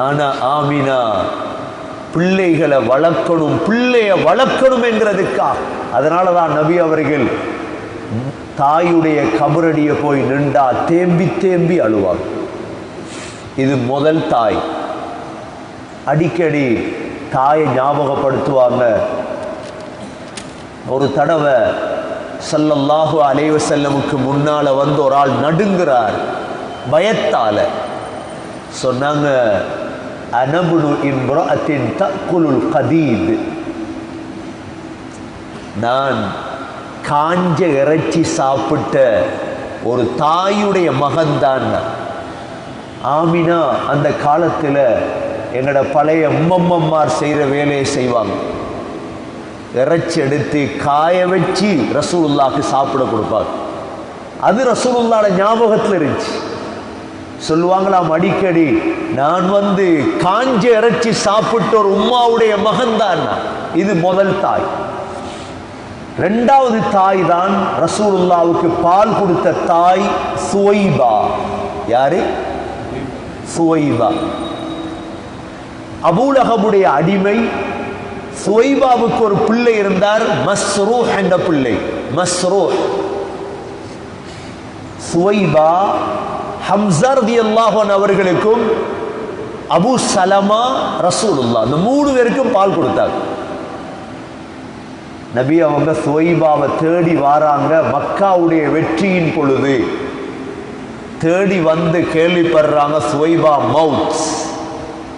ஆனா ஆமினா பிள்ளைகளை வளர்க்கணும், பிள்ளைய வளர்க்கணும் என்கிறதுக்காக. அதனாலதான் நபி அவர்கள் தாயுடைய கபரடியை போய் நின்றா தேம்பி தேம்பி அழுவார். இது முதல் தாய். அடிக்கடி தாயை ஞாபகப்படுத்துவாங்க. ஒரு தடவை ஸல்லல்லாஹு அலைஹி வஸல்லமுக்கு முன்னால வந்து ஒரு ஆள் நடுங்குறார் பயத்தால. சொன்னாங்க, அனபுனு இம்ரஅத்தின் தக்குலுல் கதீத், நான் காஞ்ச இறைச்சி சாப்பிட்ட ஒரு தாயுடைய மகன்தான். ஆமினா அந்த காலத்தில் எங்களோட பழைய அம்மம்மார் செய்கிற வேலையை செய்வாங்க. இறைச்சி எடுத்து காய வச்சு ரசூலுல்லாஹ்க்கு சாப்பிட கொடுப்பாங்க. அது ரசூலுல்லாஹ்வோட ஞாபகத்தில் இருந்துச்சு. சொல்லுவாங்களாம் அடிக்கடி, நான் வந்து காஞ்ச இறைச்சி சாப்பிட்ட ஒரு உம்மாவுடைய மகன் தான். இது முதல் தாய். 2வது தாய் தான் ரசூலுல்லாஹ்வுக்கு பால் கொடுத்த தாய் சுவைபா. யாரு? சுவைபா. அபூலஹபுடைய அடிமை. சுவைபாவுக்கு ஒரு பிள்ளை இருந்தார், மஸ்ரூஹ் என்ற பிள்ளை. மஸ்ரூஹ். சுவைபா ஹம்ஸா ரலியல்லாஹு அன்ஹு அவர்களுக்கும் அபு சலமா ரசூலுல்லாஹ், இந்த 3 பேருக்கும் பால் கொடுத்தார். நபி அவங்க சுவைபாவை தேடி வாராங்க. மக்காவுடைய வெற்றியின் பொழுது தேடி வந்து கேள்விப்படுறாங்க சுவைபா மவுத்.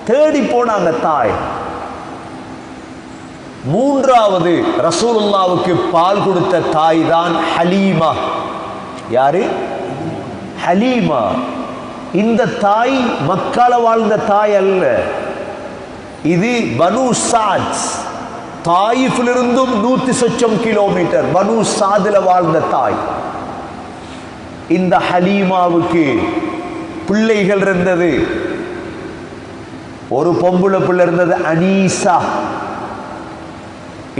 தேடி போனாங்க தாய். 3வது ரசூலுல்லாஹ்வுக்கு பால் கொடுத்த தாய் தான் ஹலீமா. யாரு? ஹலீமா. இந்த தாய் மக்கால வாழ்ந்த தாய் அல்ல, இது பனு சாத், தாயிஃபிலிருந்தும் 100 சொச்சம் கிலோமீட்டர் பனு சாதுல வாழ்ந்த தாய். இந்த ஹலீமாவுக்கு பிள்ளைகள் இருந்தது. ஒரு பொம்புளை பிள்ளை இருந்தது அனீசா,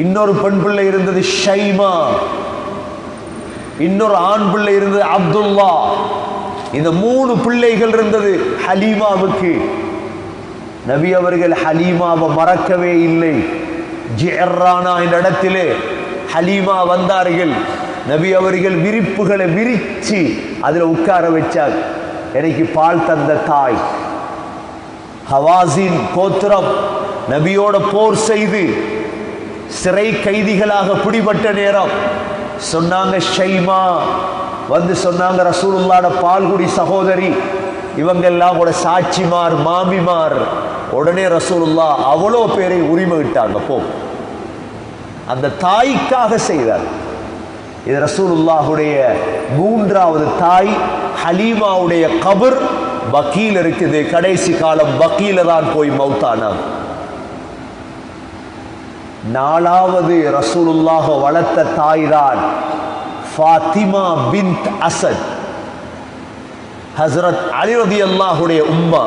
இன்னொரு பெண் பிள்ளை இருந்தது ஷைமா, இன்னொரு ஆண் பிள்ளை இருந்தது அப்துல்லா. இந்த 3 பிள்ளைகள் இருந்தது ஹலீமாவுக்கு. நபி அவர்கள் ஹலீமாவை மறக்கவே இல்லை. ஜிஅர்ரானா என்ற இடத்திலே ஹலீமா வந்தார்கள். நபி அவர்கள் விரிப்புகளை விரிச்சு அதில் உட்கார வச்சார். எனக்கு பால் தந்த தாய். ஹவாசின் கோத்திரம் நபியோட போர் செய்து சிறை கைதிகளாக பிடிபட்ட நேரம் சொன்னாங்க, ஷைமா வந்து சொன்னாங்க, ரசூலுல்லாஹ்ட பால்குடி சகோதரி, இவங்கெல்லாம் கூட சாட்சிமார் மாமிமார். உடனே ரசூலுல்லாஹ் அவ்வளோ பேரை உரிமையிட்டாங்க. போ, அந்த தாய்க்காக செய்தார். இது ரசூலுல்லாஹுடைய 3வது தாய் ஹலீமாவுடைய கபர் பக்கீல் இருக்குது. கடைசி காலம் பக்கீல தான் போய் மௌத்தானாங்க. 4வது ரசூலுல்லாஹ் வளர்த்த தாய் தான் ஃபாத்திமா பின்த் அசத், ஹஸ்ரத் அலி ரலியல்லாஹுடைய உம்மா,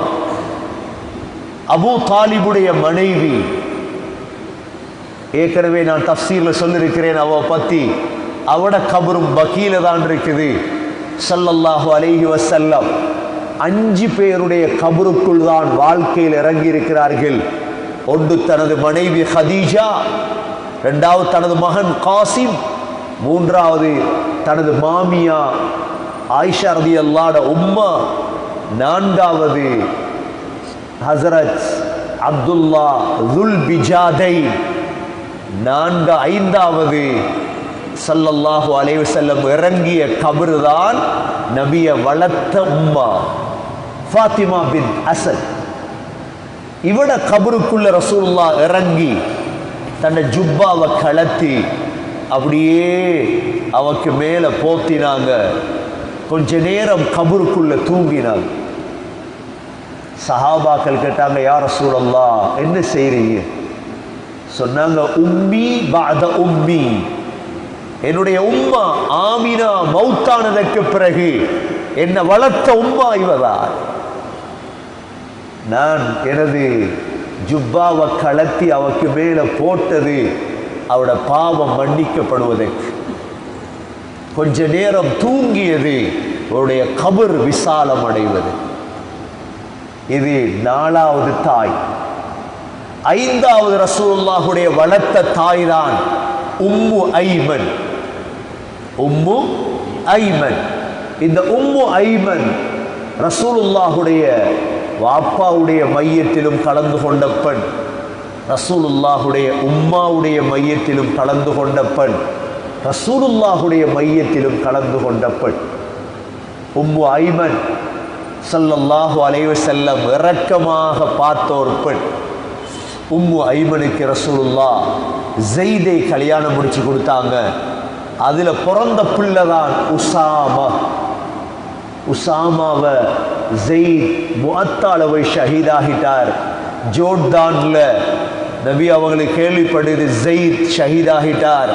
அபூ தாலிபுடைய மனைவி. ஏற்கனவே நான் தஃப்சீர்ல சொல்லியிருக்கிறேன் அவ பத்தி. அவட கபரும் பக்கீல தான் இருக்குது. ஸல்லல்லாஹு அலைஹி வஸல்லம் 5 பேருடைய கபருக்குள் தான் வாழ்க்கையில் இறங்கி இருக்கிறார்கள். ஒன்று தனது மனைவி ஹதீஜா, 2வது தனது மகன் காசிம், 3வது தனது மாமியா ஆயிஷா ரலியல்லாஹு உம்மா, 4வது ஹஸரத் அப்துல்லா துல் பிஜாதை, 5வது ஸல்லல்லாஹு அலைஹி வஸல்லம் இறங்கிய கபர் தான் நபிய வளர்த்த உம்மா ஃபாத்திமா பின் அசத். இவட கபருக்குள்ள ரசூலுல்லாஹ் இறங்கி தன்னை ஜுப்பாவை கலத்தி அப்படியே அவக்கு மேல போத்தினாங்க. கொஞ்ச நேரம் கபருக்குள்ள தூங்கினாங்க. சஹாபாக்கள் கேட்டாங்க, யா ரசூலல்லாஹ் என்ன செய்றீங்க? சொன்னாங்க, உம்மி பஅத உம்மி, என்னுடைய உம்மா ஆமினா மௌத்தானதற்கு பிறகு என்னை வளர்த்த உம்மா இவதான். நான் எனது ஜுப்பாவை கலத்தி அவக்கு மேல போட்டது அவட பாவம் மன்னிக்கப்படுவதற்கு. கொஞ்ச நேரம் தூங்கியது அவருடைய கபர் விசாலம் அடைவது. இது 4வது தாய். 5வது ரசூலுல்லாஹுடைய வளர்த்த தாய் தான் உம்மு ஐமன். உம்மு ஐமன், இந்த உம்மு ஐமன் ரசூலுல்லாஹுடைய வாப்பாவுடைய மையத்திலும் கலந்து கொண்ட பெண், ரசூலுல்லாஹுடைய உம்மாவுடைய மையத்திலும் கலந்து கொண்ட பெண், ரசூலுல்லாஹுடைய மையத்திலும் கலந்து கொண்ட பெண். உம்மு ஐமன் ஸல்லல்லாஹு அலைஹி வஸல்லம் இரக்கமாக பார்த்த ஒரு பெண். உம்மு ஐமனுக்கு ரசூலுல்லாஹ் ஸைதை கல்யாணம் முடிச்சு கொடுத்தாங்க. அதுல பிறந்த பிள்ளை தான் உசாமா. உசாமாவை ஸைத் முஅத்தால போய் ஷஹீதாகிட்டார். ஜோர்டான்ல நபி அவங்களுக்கு கேள்விப்படுது ஸைத் ஷஹீதாகிட்டார்.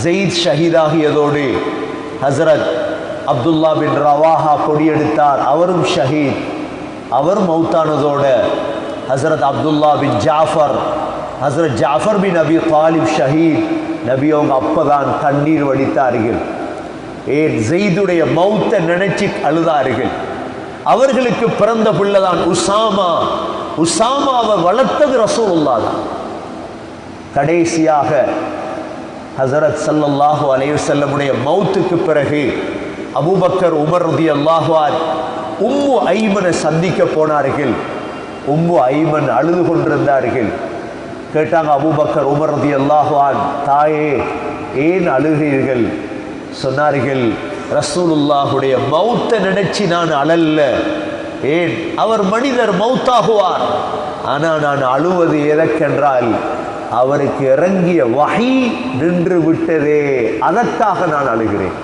ஸைத் ஷஹீதாகியதோடு ஹஸரத் அப்துல்லா பின் ரவாஹா கொடியெடுத்தார். அவரும் ஷஹீத். அவர் மௌத்தானதோட ஹஸரத் அப்துல்லா பின் ஜாஃபர், ஹஸரத் ஜாஃபர் பின் அபி தாலிப் ஷஹீத். நபி அவங்க அப்பதான் கண்ணீர் வடித்தார்கள். ஏன் ஸைதுடைய மௌத்தை நினைச்சு அழுதார்கள். அவர்களுக்கு பிறந்த பிள்ளைதான் உசாமா. உசாமாவை வளர்த்தது ரசூலுல்லாஹ் தான். கடைசியாக ஹஸரத் ஸல்லல்லாஹு அலைஹி வஸல்லமுடைய மௌத்துக்கு பிறகு அபூபக்கர் உமர் ரலியல்லாஹு அன்ஹு உம்மு ஐமனை சந்திக்க போனார்கள். உம்மு ஐமன் அழுது கொண்டிருந்தார்கள். கேட்டாங்க அபூபக்கர் உமர் ரலியல்லாஹு அன்ஹு, தாயே ஏன் அழுகிறீர்கள்? சொன்னார்கள், ரசூலுல்லாஹுடைய மௌத்தை நினைச்சு நான் அழல்ல. ஏன், அவர் மனிதர் மௌத்தாகுவார். ஆனால் நான் அழுவது எதற்கென்றால் அவருக்கு இறங்கிய வஹி நின்று விட்டதே, அதற்காக நான் அழுகிறேன்.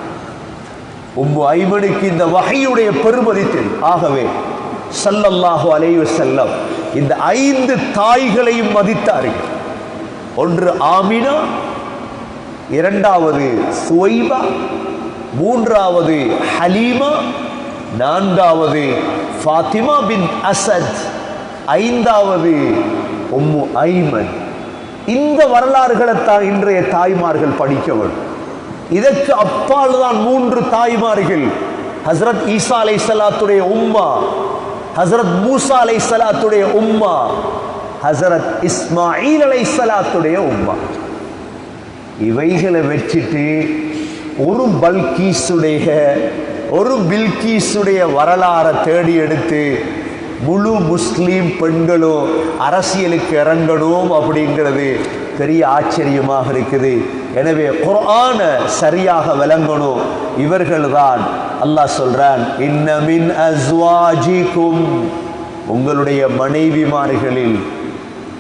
உம்மு ஐமனுக்கு இந்த வஹையுடைய பெருமதி தெரியும். ஆகவே ஸல்லல்லாஹு அலைஹி வஸல்லம் இந்த 5 தாய்களையும் மதித்தார்கள். ஒன்று ஆமினா, இரண்டாவது சுவைபா, மூன்றாவது ஹலீமா, நான்காவது ஃபாத்திமா பின் அசத், ஐந்தாவது உம்மு ஐமன். இந்த வரலாறுகளைத்தான் இன்றைய தாய்மார்கள் படிக்க வேண்டும். இதற்கு அப்பால் தான் 3 தாய்மார்கள், ஹஸ்ரத் ஈசா அலைஹிஸ்ஸலாத்துடைய உம்மா, ஹஸ்ரத் மூசா அலைஹிஸ்ஸலாத்துடைய உம்மா, ஹஸ்ரத் இஸ்மாயில் அலைஹிஸ்ஸலாத்துடைய உம்மா. இவைகளை வச்சுட்டு ஒரு பல்கீஸுடைய ஒரு பில்கீஸுடைய வரலாறை தேடி எடுத்து முழு முஸ்லீம் பெண்களும் அரசியலுக்கு இறங்கணும் அப்படிங்கிறது பெரிய ஆச்சரியமாக இருக்குது. எனவே குர்ஆனை சரியாக விளங்கணும். இவர்கள் தான் அல்லாஹ் சொல்றான், இன்ன மின் அஸ்வாஜிக்கும், உங்களுடைய மனைவிமார்களில்,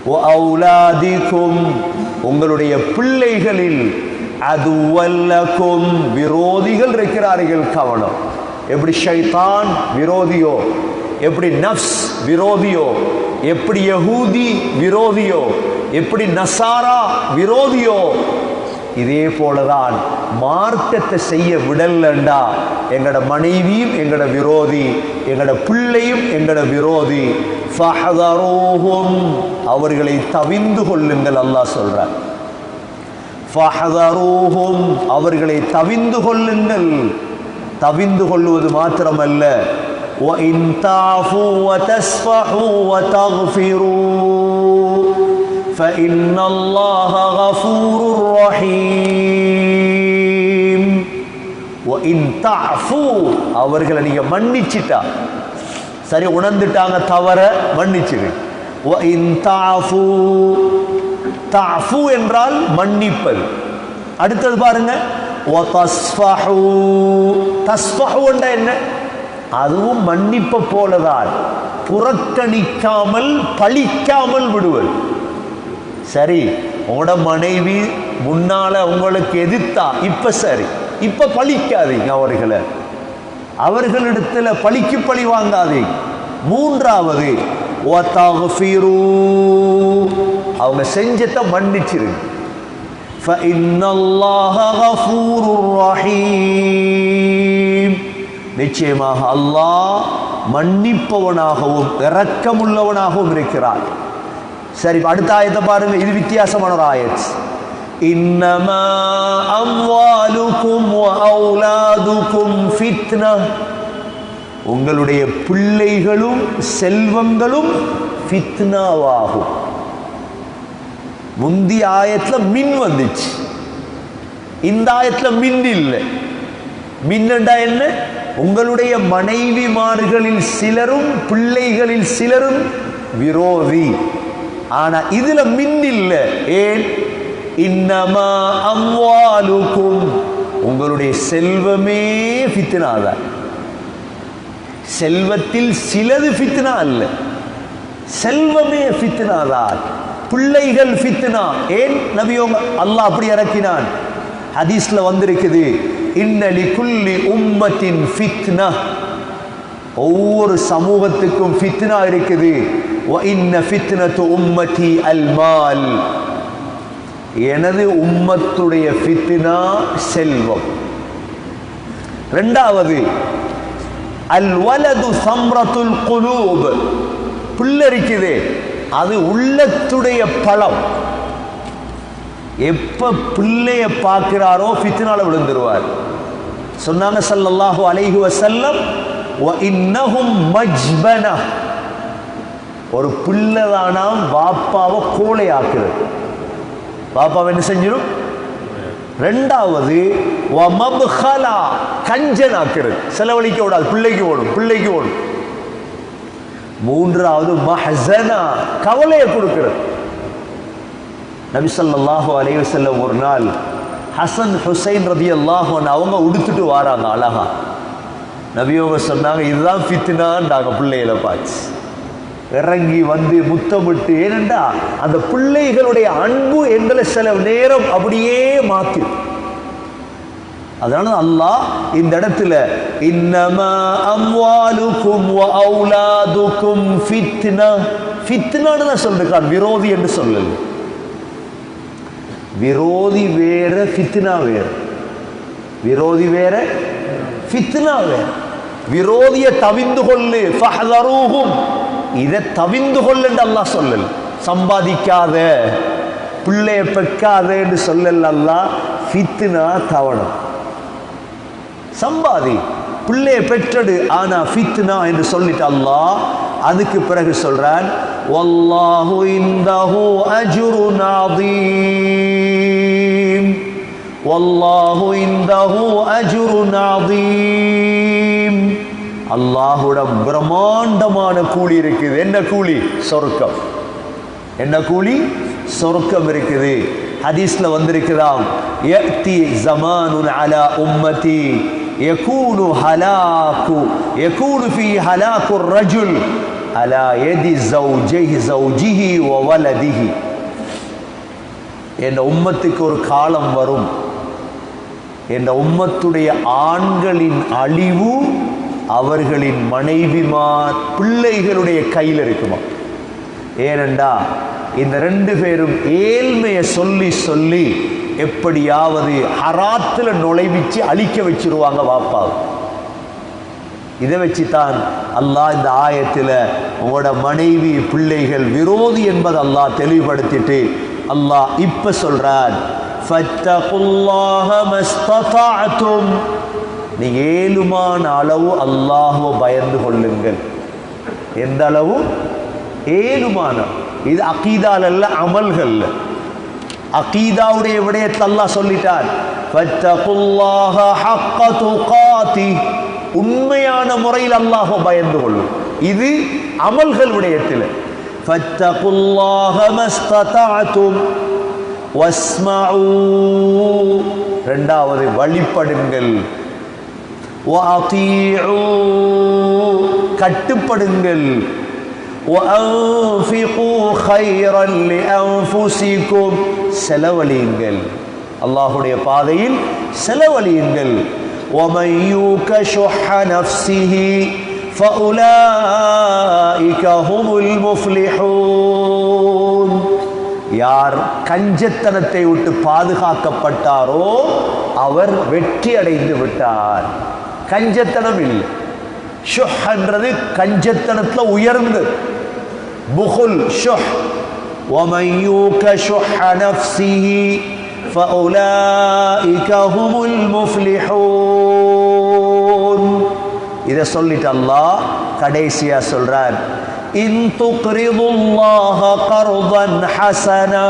வ அவுலாதிக்கும், உங்களுடைய பிள்ளைகளில், அதுவல்லக்கும், விரோதிகள் இருக்கிறார்கள். கவனம். எப்படி ஷைத்தான் விரோதியோ, எப்படி நஃப்ஸ் விரோதியோ, எப்படி யஹூதி விரோதியோ, எப்படி நசாரா விரோதியோ, இதே போலதான் மார்க்கத்தை செய்ய விடலண்டா எங்கட மனைவியும் எங்கட விரோதி, எங்கட பிள்ளையும் எங்கட விரோதி. ஃபஹதரூஹும், அவர்களை தவிந்து கொள்ளுங்கள். அல்லாஹ் சொல்றார், ஃபஹதரூஹும், அவர்களை தவிந்து கொள்ளுங்கள். தவிந்து கொள்வது மாத்திரமல்ல, وَإِن تَعْفُوا وَتَصْفَحُوا وَتَغْفِرُوا فَإِنَّ اللَّهَ غَفُورٌ رَحِيمٌ. وَإِن تَعْفُوا, அவர்களை நீங்க மன்னிச்சிட்டா, சரி உணர்ந்துட்டாங்க தவற, மன்னிச்சிரு. وَإِن تَعْفُوا, தஅஃபு என்றால் மன்னிப்பது. அடுத்தது பாருங்க, وَتَصْفَحُوا, தஸ்ஃபஹு என்றா என்ன? அதுவும் மன்னிப்ப போலதான், புறக்கணிக்காமல் பழிக்காமல் விடுவது. சரி, உங்களோட மனைவி முன்னால உங்களுக்கு எதிர்த்தா, இப்ப சரி, இப்ப பழிக்காதீங்க அவர்களை, அவர்களிடத்துல பழிக்கு பழி வாங்காதீங்க. மூன்றாவது வதக்ஃபிரு, அவங்க செஞ்சத மன்னிச்சிருங்க. ஃபஇன்னல்லாஹ கஃபூருர் ரஹீம், நிச்சயமாக அல்லாஹ் மன்னிப்பவனாகவும் இரக்கமுள்ளவனாகவும் இருக்கிறார். சரி, அடுத்த ஆயத்தை பாருங்க, இது வித்தியாசமான ஒரு ஆயத். இன்னமா அம்வாலுக்கும் வ அவுலாதுக்கும் ஃபித்னா, உங்களுடைய பிள்ளைகளும் செல்வங்களும் ஃபித்னாவாகும். முந்தைய ஆயத்துல மின் வந்துச்சு, இந்த ஆயத்துல மின் இல்லை. மின்னண்டா என்ன? உங்களுடைய மனைவிமார்களில் சிலரும் பிள்ளைகளில் சிலரும் விரோதி. ஆனா இதுல மின் இல்லை. ஏன்? இன்னமா அம்வாலுக்கும், உங்களுடைய செல்வமே ஃபித்னாதான். செல்வத்தில் சிலது ஃபித்னா அல்ல, செல்வமே ஃபித்னாதான். பிள்ளைகள் ஃபித்னா. ஏன் நபியோங்க அல்லாஹ் அப்படி இறக்கினான்? ஹதீஸ்ல வந்திருக்குது, இன்ன லிகுல்லி உம்மத்தின் ஃபித்னா, ஒவ்வொரு சமூகத்துக்கும் ஃபித்னா இருக்குது. வ இன்ன ஃபித்னத்து உம்மத்தி அல் மால், எனது உம்மத்துடைய ஃபித்னா செல்வம். இரண்டாவது அல் வலது சம்ரத்துல் குலூப், பிள்ளை இருக்குதே அது உள்ளத்துடைய பழம். எப்ப பிள்ளைய பார்க்கிறாரோ ஃபித்னால விழுந்துருவார். சொன்னாங்க ஸல்லல்லாஹு அலைஹி வஸல்லம், வ இன்னஹும் மஜ்பனா, ஒரு பிள்ளைதானாம் வாப்பாவை கோழையாக்குறது. பாப்பாவை என்ன செஞ்சிடும்? ரெண்டாவது வ மப்கலா, கஞ்சன் ஆக்குறது, செலவழிக்க விடாது, பிள்ளைக்கு ஓடும், பிள்ளைக்கு ஓடும். மூன்றாவது மஹ்ஸனா, கவலையை கொடுக்கிறது. நபி ஸல்லல்லாஹு அலைஹி வஸல்லம் ஒரு நாள் ஹசன் ஹுசைன் ரலியல்லாஹு அன்ஹு அவங்க உடுத்துட்டு வராங்க அழகா. நபியோங்க சொன்னாங்க, இதுதான் ஃபித்னான்டாங்க பிள்ளைகளை பார்த்து. இறங்கி வந்து முத்தமிட்டு, ஏனென்றா அந்த பிள்ளைகளுடைய அன்பு எங்களை சில நேரம் அப்படியே மாற்றி. அதனால அல்லாஹ் இந்த இடத்துல இன்னமா அம்வாலுக்கும் வ அவுலாதுக்கும் ஃபித்னா, ஃபித்னான்னு தான் சொல்லிருக்கான், விரோதி என்று சொல்லல. விரோதி வேற, ஃபித்னா வேற. விரோதி வேற, ஃபித்னா வேற. விரோதியை தவிந்து கொள்ளு, ஃபஹ்தரூஹும், இதை தவிந்து கொள்ளு என்று அல்லாஹ் சொல்லல. சம்பாதிக்காத, பிள்ளைய பெக்காத என்று சொல்லல அல்லாஹ். ஃபித்னா தவணம். சம்பாதி, பிள்ளைய பெற்றடு, ஆனா ஃபித்னா என்று சொல்லிட்டு அல்லாஹ் அதுக்கு பிறகு சொல்றான் வல்லாஹு இந்தஹு அஜ்ருன் அதீம், வல்லாஹு இந்தஹு அஜ்ருன் அதீம். அல்லாஹ்வுட பிரம்மாண்டமான கூலி இருக்குது. என்ன கூலி? சொர்க்கம். என்ன கூலி? சொர்க்கம் இருக்குது. ஹதீஸ்ல வந்திருக்குதாம், யஅதி ஸமானுன் அலா உம்மதி யகூனு ஹலாகு யகூனு ஃபீ ஹலாகுர் ரஜுல் அலா யதி ஸௌஜிஹி வ வலதிஹி. என்ற உம்மத்துக்கு ஒரு காலம் வரும், என்ற உம்மத்துடைய ஆண்களின் அழிவு அவர்களின் மனைவிமார் பிள்ளைகளுடைய கையில் இருக்குமா. ஏனெண்டா இந்த ரெண்டு பேரும் ஏழ்மையை சொல்லி சொல்லி எப்படியாவது ஹராத்துல நுழைவிச்சு அழிக்க வச்சிருவாங்க வாப்பாவை. இதை வச்சுதான் அல்லாஹ் இந்த ஆயத்தில் உங்களோட மனைவி பிள்ளைகள் விரோதி என்பதை அல்லாஹ் தெளிவுபடுத்திட்டு அல்லாஹ் இப்ப சொல்றான், ஃபத்தகுல்லாஹ மஸ்ததஅதும், நீ ஏழுமான அளவு அல்லாஹ்வை பயந்து கொள்ளுங்கள். எந்த அளவு? ஏழுமான. இது அகீதால அல்ல, அமல்கள். அகீதாவுடைய விடயத்தை அல்லாஹ் சொல்லிட்டார், ஃபத்தகுல்லாஹ ஹக்க துகாதி, உண்மையான முறையில் அல்லாஹ்வை பயந்து கொள்ளும். இது அமல்கள் விடயத்தில். ஃபத்தகுல்லாஹ மஸ்ததஅதும் வஸ்மஊ, இரண்டாவது வழிபடுங்கள், வஅதீஉ, கட்டுப்படுங்கள், وَأَنْفِقُوا خَيْرًا لِأَنْفُسِكُمْ, செலவழியுங்கள், அல்லாஹ்வுடைய பாதையில் செலவழியுங்கள். وَمَنْ يُوقَ شُحَّ نَفْسِهِ فَأُولَئِكَ هُمُ الْمُفْلِحُونَ, யார் கஞ்சத்தனத்தை விட்டு பாதுகாக்கப்பட்டாரோ அவர் வெற்றி அடைந்து விட்டார். கஞ்சத்தனம் இல்லை. ஷுஹ்ன்றது கஞ்சத்தனத்துல உயர்ந்தது. புகுல் ஷுஹ். وَمَنْ يُوقَ شُحَّ نَفْسِهِ فَأُولَئِكَ هُمُ الْمُفْلِحُونَ. இதை சொல்லிட்டு அல்லாஹ் கடைசியா சொல்றார், இன் துக்ரிதுல்லாஹ கர்தன் ஹஸனா,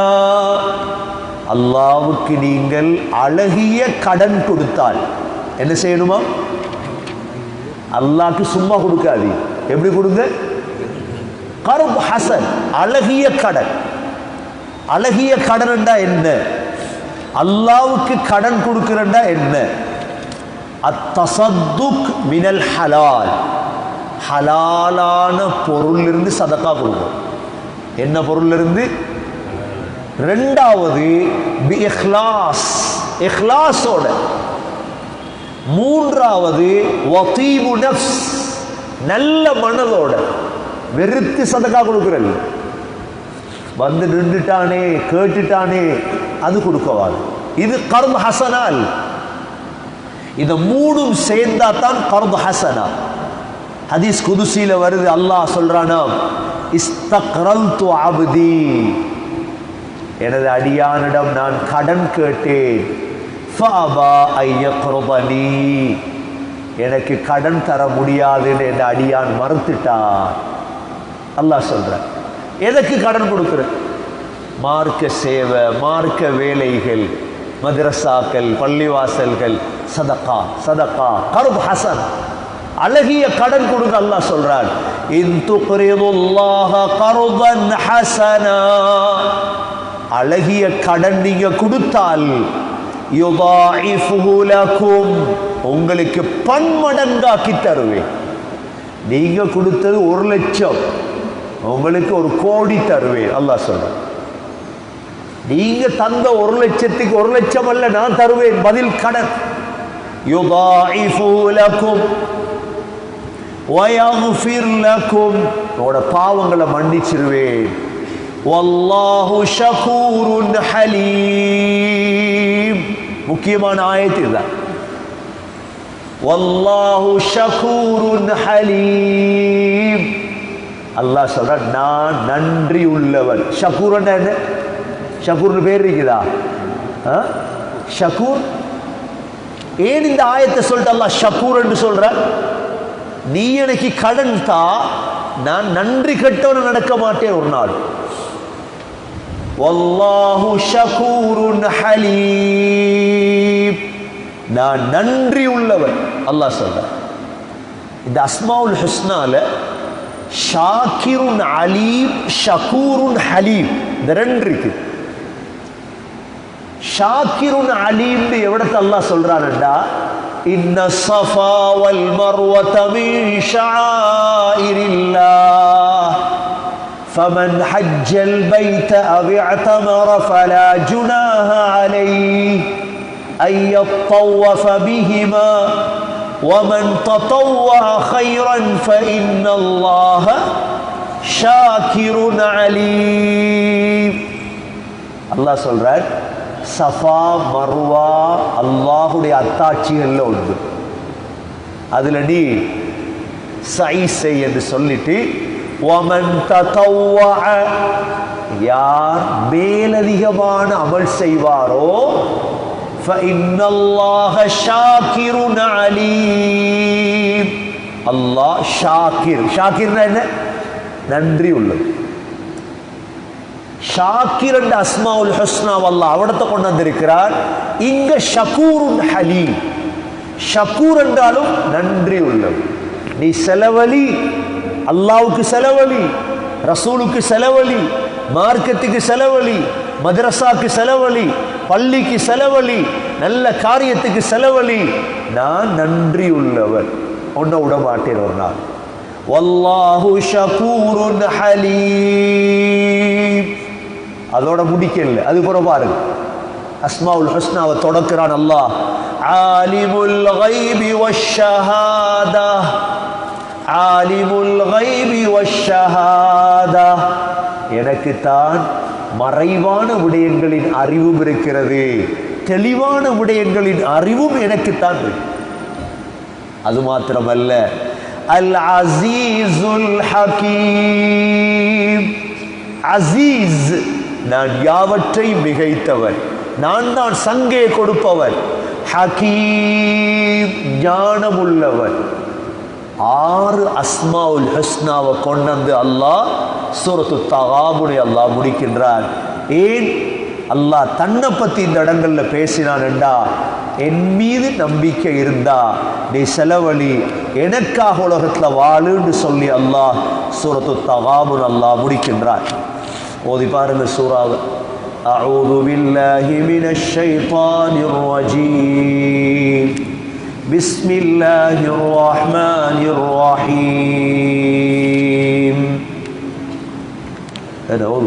அல்லாஹ்வுக்கு நீங்கள் அழகிய கடன் கொடுத்தால் என்ன செய்யணுமா? அல்லாஹ்க்கு சும்மா கொடுக்காது. எப்படி கொடுங்க? கர்ப் ஹசன், அழகிய கடன். அழகிய கடன்டா என்ன? அல்லாஹ்வுக்கு கடன் கொடுக்கிறண்டா என்ன? அத்தஸத்துக் மினல் ஹலால், ஹலாலான பொருளிலிருந்து சதக்கா கொடுக்கும். என்ன பொருளிலிருந்து? ரெண்டாவது பி இஹ்லாஸ், இஹ்லாஸோட. மூன்றாவது வதீபு நஃப்ஸ், நல்ல மனதோட. வெறுத்து சதக்கா கொடுக்கிறது, வந்து நின்றுட்டானே கேட்டுட்டானே அது கொடுக்கவாது. இது கர்து ஹசனால். இந்த மூணும் சேர்ந்தா தான் கர்து ஹசனா. ஹதீஸ் குதுசியில வருது, அல்லாஹ் சொல்றானா, இஸ்தக்ரல்து அப்தி, எனது அடியானிடம் நான் கடன் கேட்டேன், ஃபஅபா ஐயக்ருபனி, எனக்கு கடன் தர முடியாதுன்னு என் அடியான் மறுத்துட்டான். அல்லாஹ் சொல்றான். எதற்கு கடன் கொடுக்கிற? மார்க்க சேவை, மார்க்க வேலைகள், மதரசாக்கள், பள்ளிவாசல்கள், சதகா. சதகா கர்ப் ஹசன், அழகிய கடன் கொடுக்க அல்லாஹ் சொல்றான். இன் துக்ரிதுல்லாஹ கர்தன் ஹஸனா, அழகிய கடன் நீங்க கொடுத்தால் யுதாஇஃபுஹு லகும், உங்களுக்கு பன்மடங்காக்கி தருவேன். நீங்க கொடுத்தது 1,00,000, உங்களுக்கு 1,00,00,000 தருவேன் அல்லாஹ் சொல்றான். நீங்க தந்த 1,00,000க்கு 1,00,000 அல்ல நான் தருவேன் பதில் கடன். யுதாஇஃபு லக்கும் வயக்ஃபிர் லக்கும், உங்களோட பாவங்களை மன்னிச்சிருவேன். வல்லாஹு ஷகூருன் ஹலீம். முக்கியமான ஆயத்து இதுதான். வல்லாஹு ஷகூருன் ஹலீம். அல்லாஹ் சொல்ற நான் நன்றி உள்ளவன். ஷகூர் என்ன? ஷகூர்னு பேர் இருக்குதா? ஷகூர் ஏன் இந்த ஆயத்தை சொல்லிட்டு அல்லாஹ் ஷகூர் என்று சொல்ற? நீ எனக்கு கடன் தா, நான் நன்றி கெட்டவன் நடக்க மாட்டேன் ஒரு நாள். வல்லாஹு ஷகூருன் ஹலீம், நான் நன்றி உள்ளவன் அல்லாஹ் சொல்ற. இந்த அஸ்மாவுல் ஹுஸ்னால ஷாக்கிருன் அலீம், ஷகூருன் ஹலீம், இந்த ரெண்டு இருக்கு. ஷாக்கிருன் அலீம் எவ்வளவு அல்லாஹ் சொல்றான்டா, இன்ன ஸஃபா வல் மர்வத மின் ஷஆயிரில்லாஹ் ஃபமன் ஹஜ்ஜல் பைத அவ் இஅ்தமர ஃபலா ஜுனாஹ அலைஹி அன் யத்தவஃப பிஹிமா வமன் ததவ்வஅ கைரன் ஃபஇன்னல்லாஹ ஷாக்கிருன் அலீம். அல்லாஹ் சொல்றார், சஃபா மர்வா அல்லாஹுடைய அத்தாட்சிகள்ல ஒன்று. அதுல நீ சை செய் என்று சொல்லிட்டு வமன் ததவ்வஅ, யார் மேலதிகமான அமல் செய்வாரோ ஃபஇன்னல்லாஹ ஷாக்கிருன் அலீம். அல்லாஹ் ஷாக்கிர். ஷாக்கிர்னா என்ன? நன்றி உள்ளது. ஷாக்கிர் என்ற அஸ்மாவுல் ஹுஸ்னா அல்லாஹ் அவடத்தை கொண்டு வந்திருக்கிறார். இங்க ஷகூருன் ஹலீம். ஷகூர் என்றாலும் நன்றி உள்ளது. நீ செலவழி, அல்லாவுக்கு செலவழி, ரசூலுக்கு செலவழி, மார்க்கத்துக்கு செலவழி, மதரசாக்கு செலவழி, பள்ளிக்கு செலவழி, நல்ல காரியத்துக்கு செலவழி. நான் நன்றி உள்ளவர், ஒன்ன விட மாட்டேன் ஒரு நாள். வல்லாஹு ஷகூருன் ஹலீம். அதோட முடிக்கல, அது புற பாருங்க. அஸ்மாவுல் ஹுஸ்னாவை தொடக்கிறான் அல்லாஹ். ஆலிமுல் கைபி வஷ்ஷஹாதா, ஆலிமுல் கைபி வஷ்ஷஹாதா, எனக்கு தான் மறைவான விடயங்களின் அறிவும் இருக்கிறது, தெளிவான விடயங்களின் அறிவும் எனக்குத்தான் இருக்கு. அது மாத்திரமல்ல, அல் அஸீஸுல் ஹகீம். அஸீஸ், நான் யாவற்றையும் மிகைத்தவன், நான் தான் சங்கே கொடுப்பவன். ஹகீம், ஞானமுள்ளவன். 6 அஸ்மாவுல் ஹுஸ்னாவை கொண்டு அல்லாஹ் சூரத்து தகாபுனை அல்லாஹ் முடிக்கின்றான். ஏன் அல்லாஹ் தன்னை பத்தி இந்த இடங்கள்ல பேசினான் என்றா, என் மீது நம்பிக்கை இருந்தா நீ செலவழி, எனக்காக உலகத்துல வாழுன்னு சொல்லி அல்லாஹ் சூரத்து தகாபுன் அல்லாஹ் முடிக்கின்றான். ஓதி பாருங்க சூராவை. அஊது பில்லாஹி மினஷ் ஷைத்தானிர் ரஜீம். பிஸ்மில்லாஹிர் ரஹ்மானிர் ரஹீம். هذا أول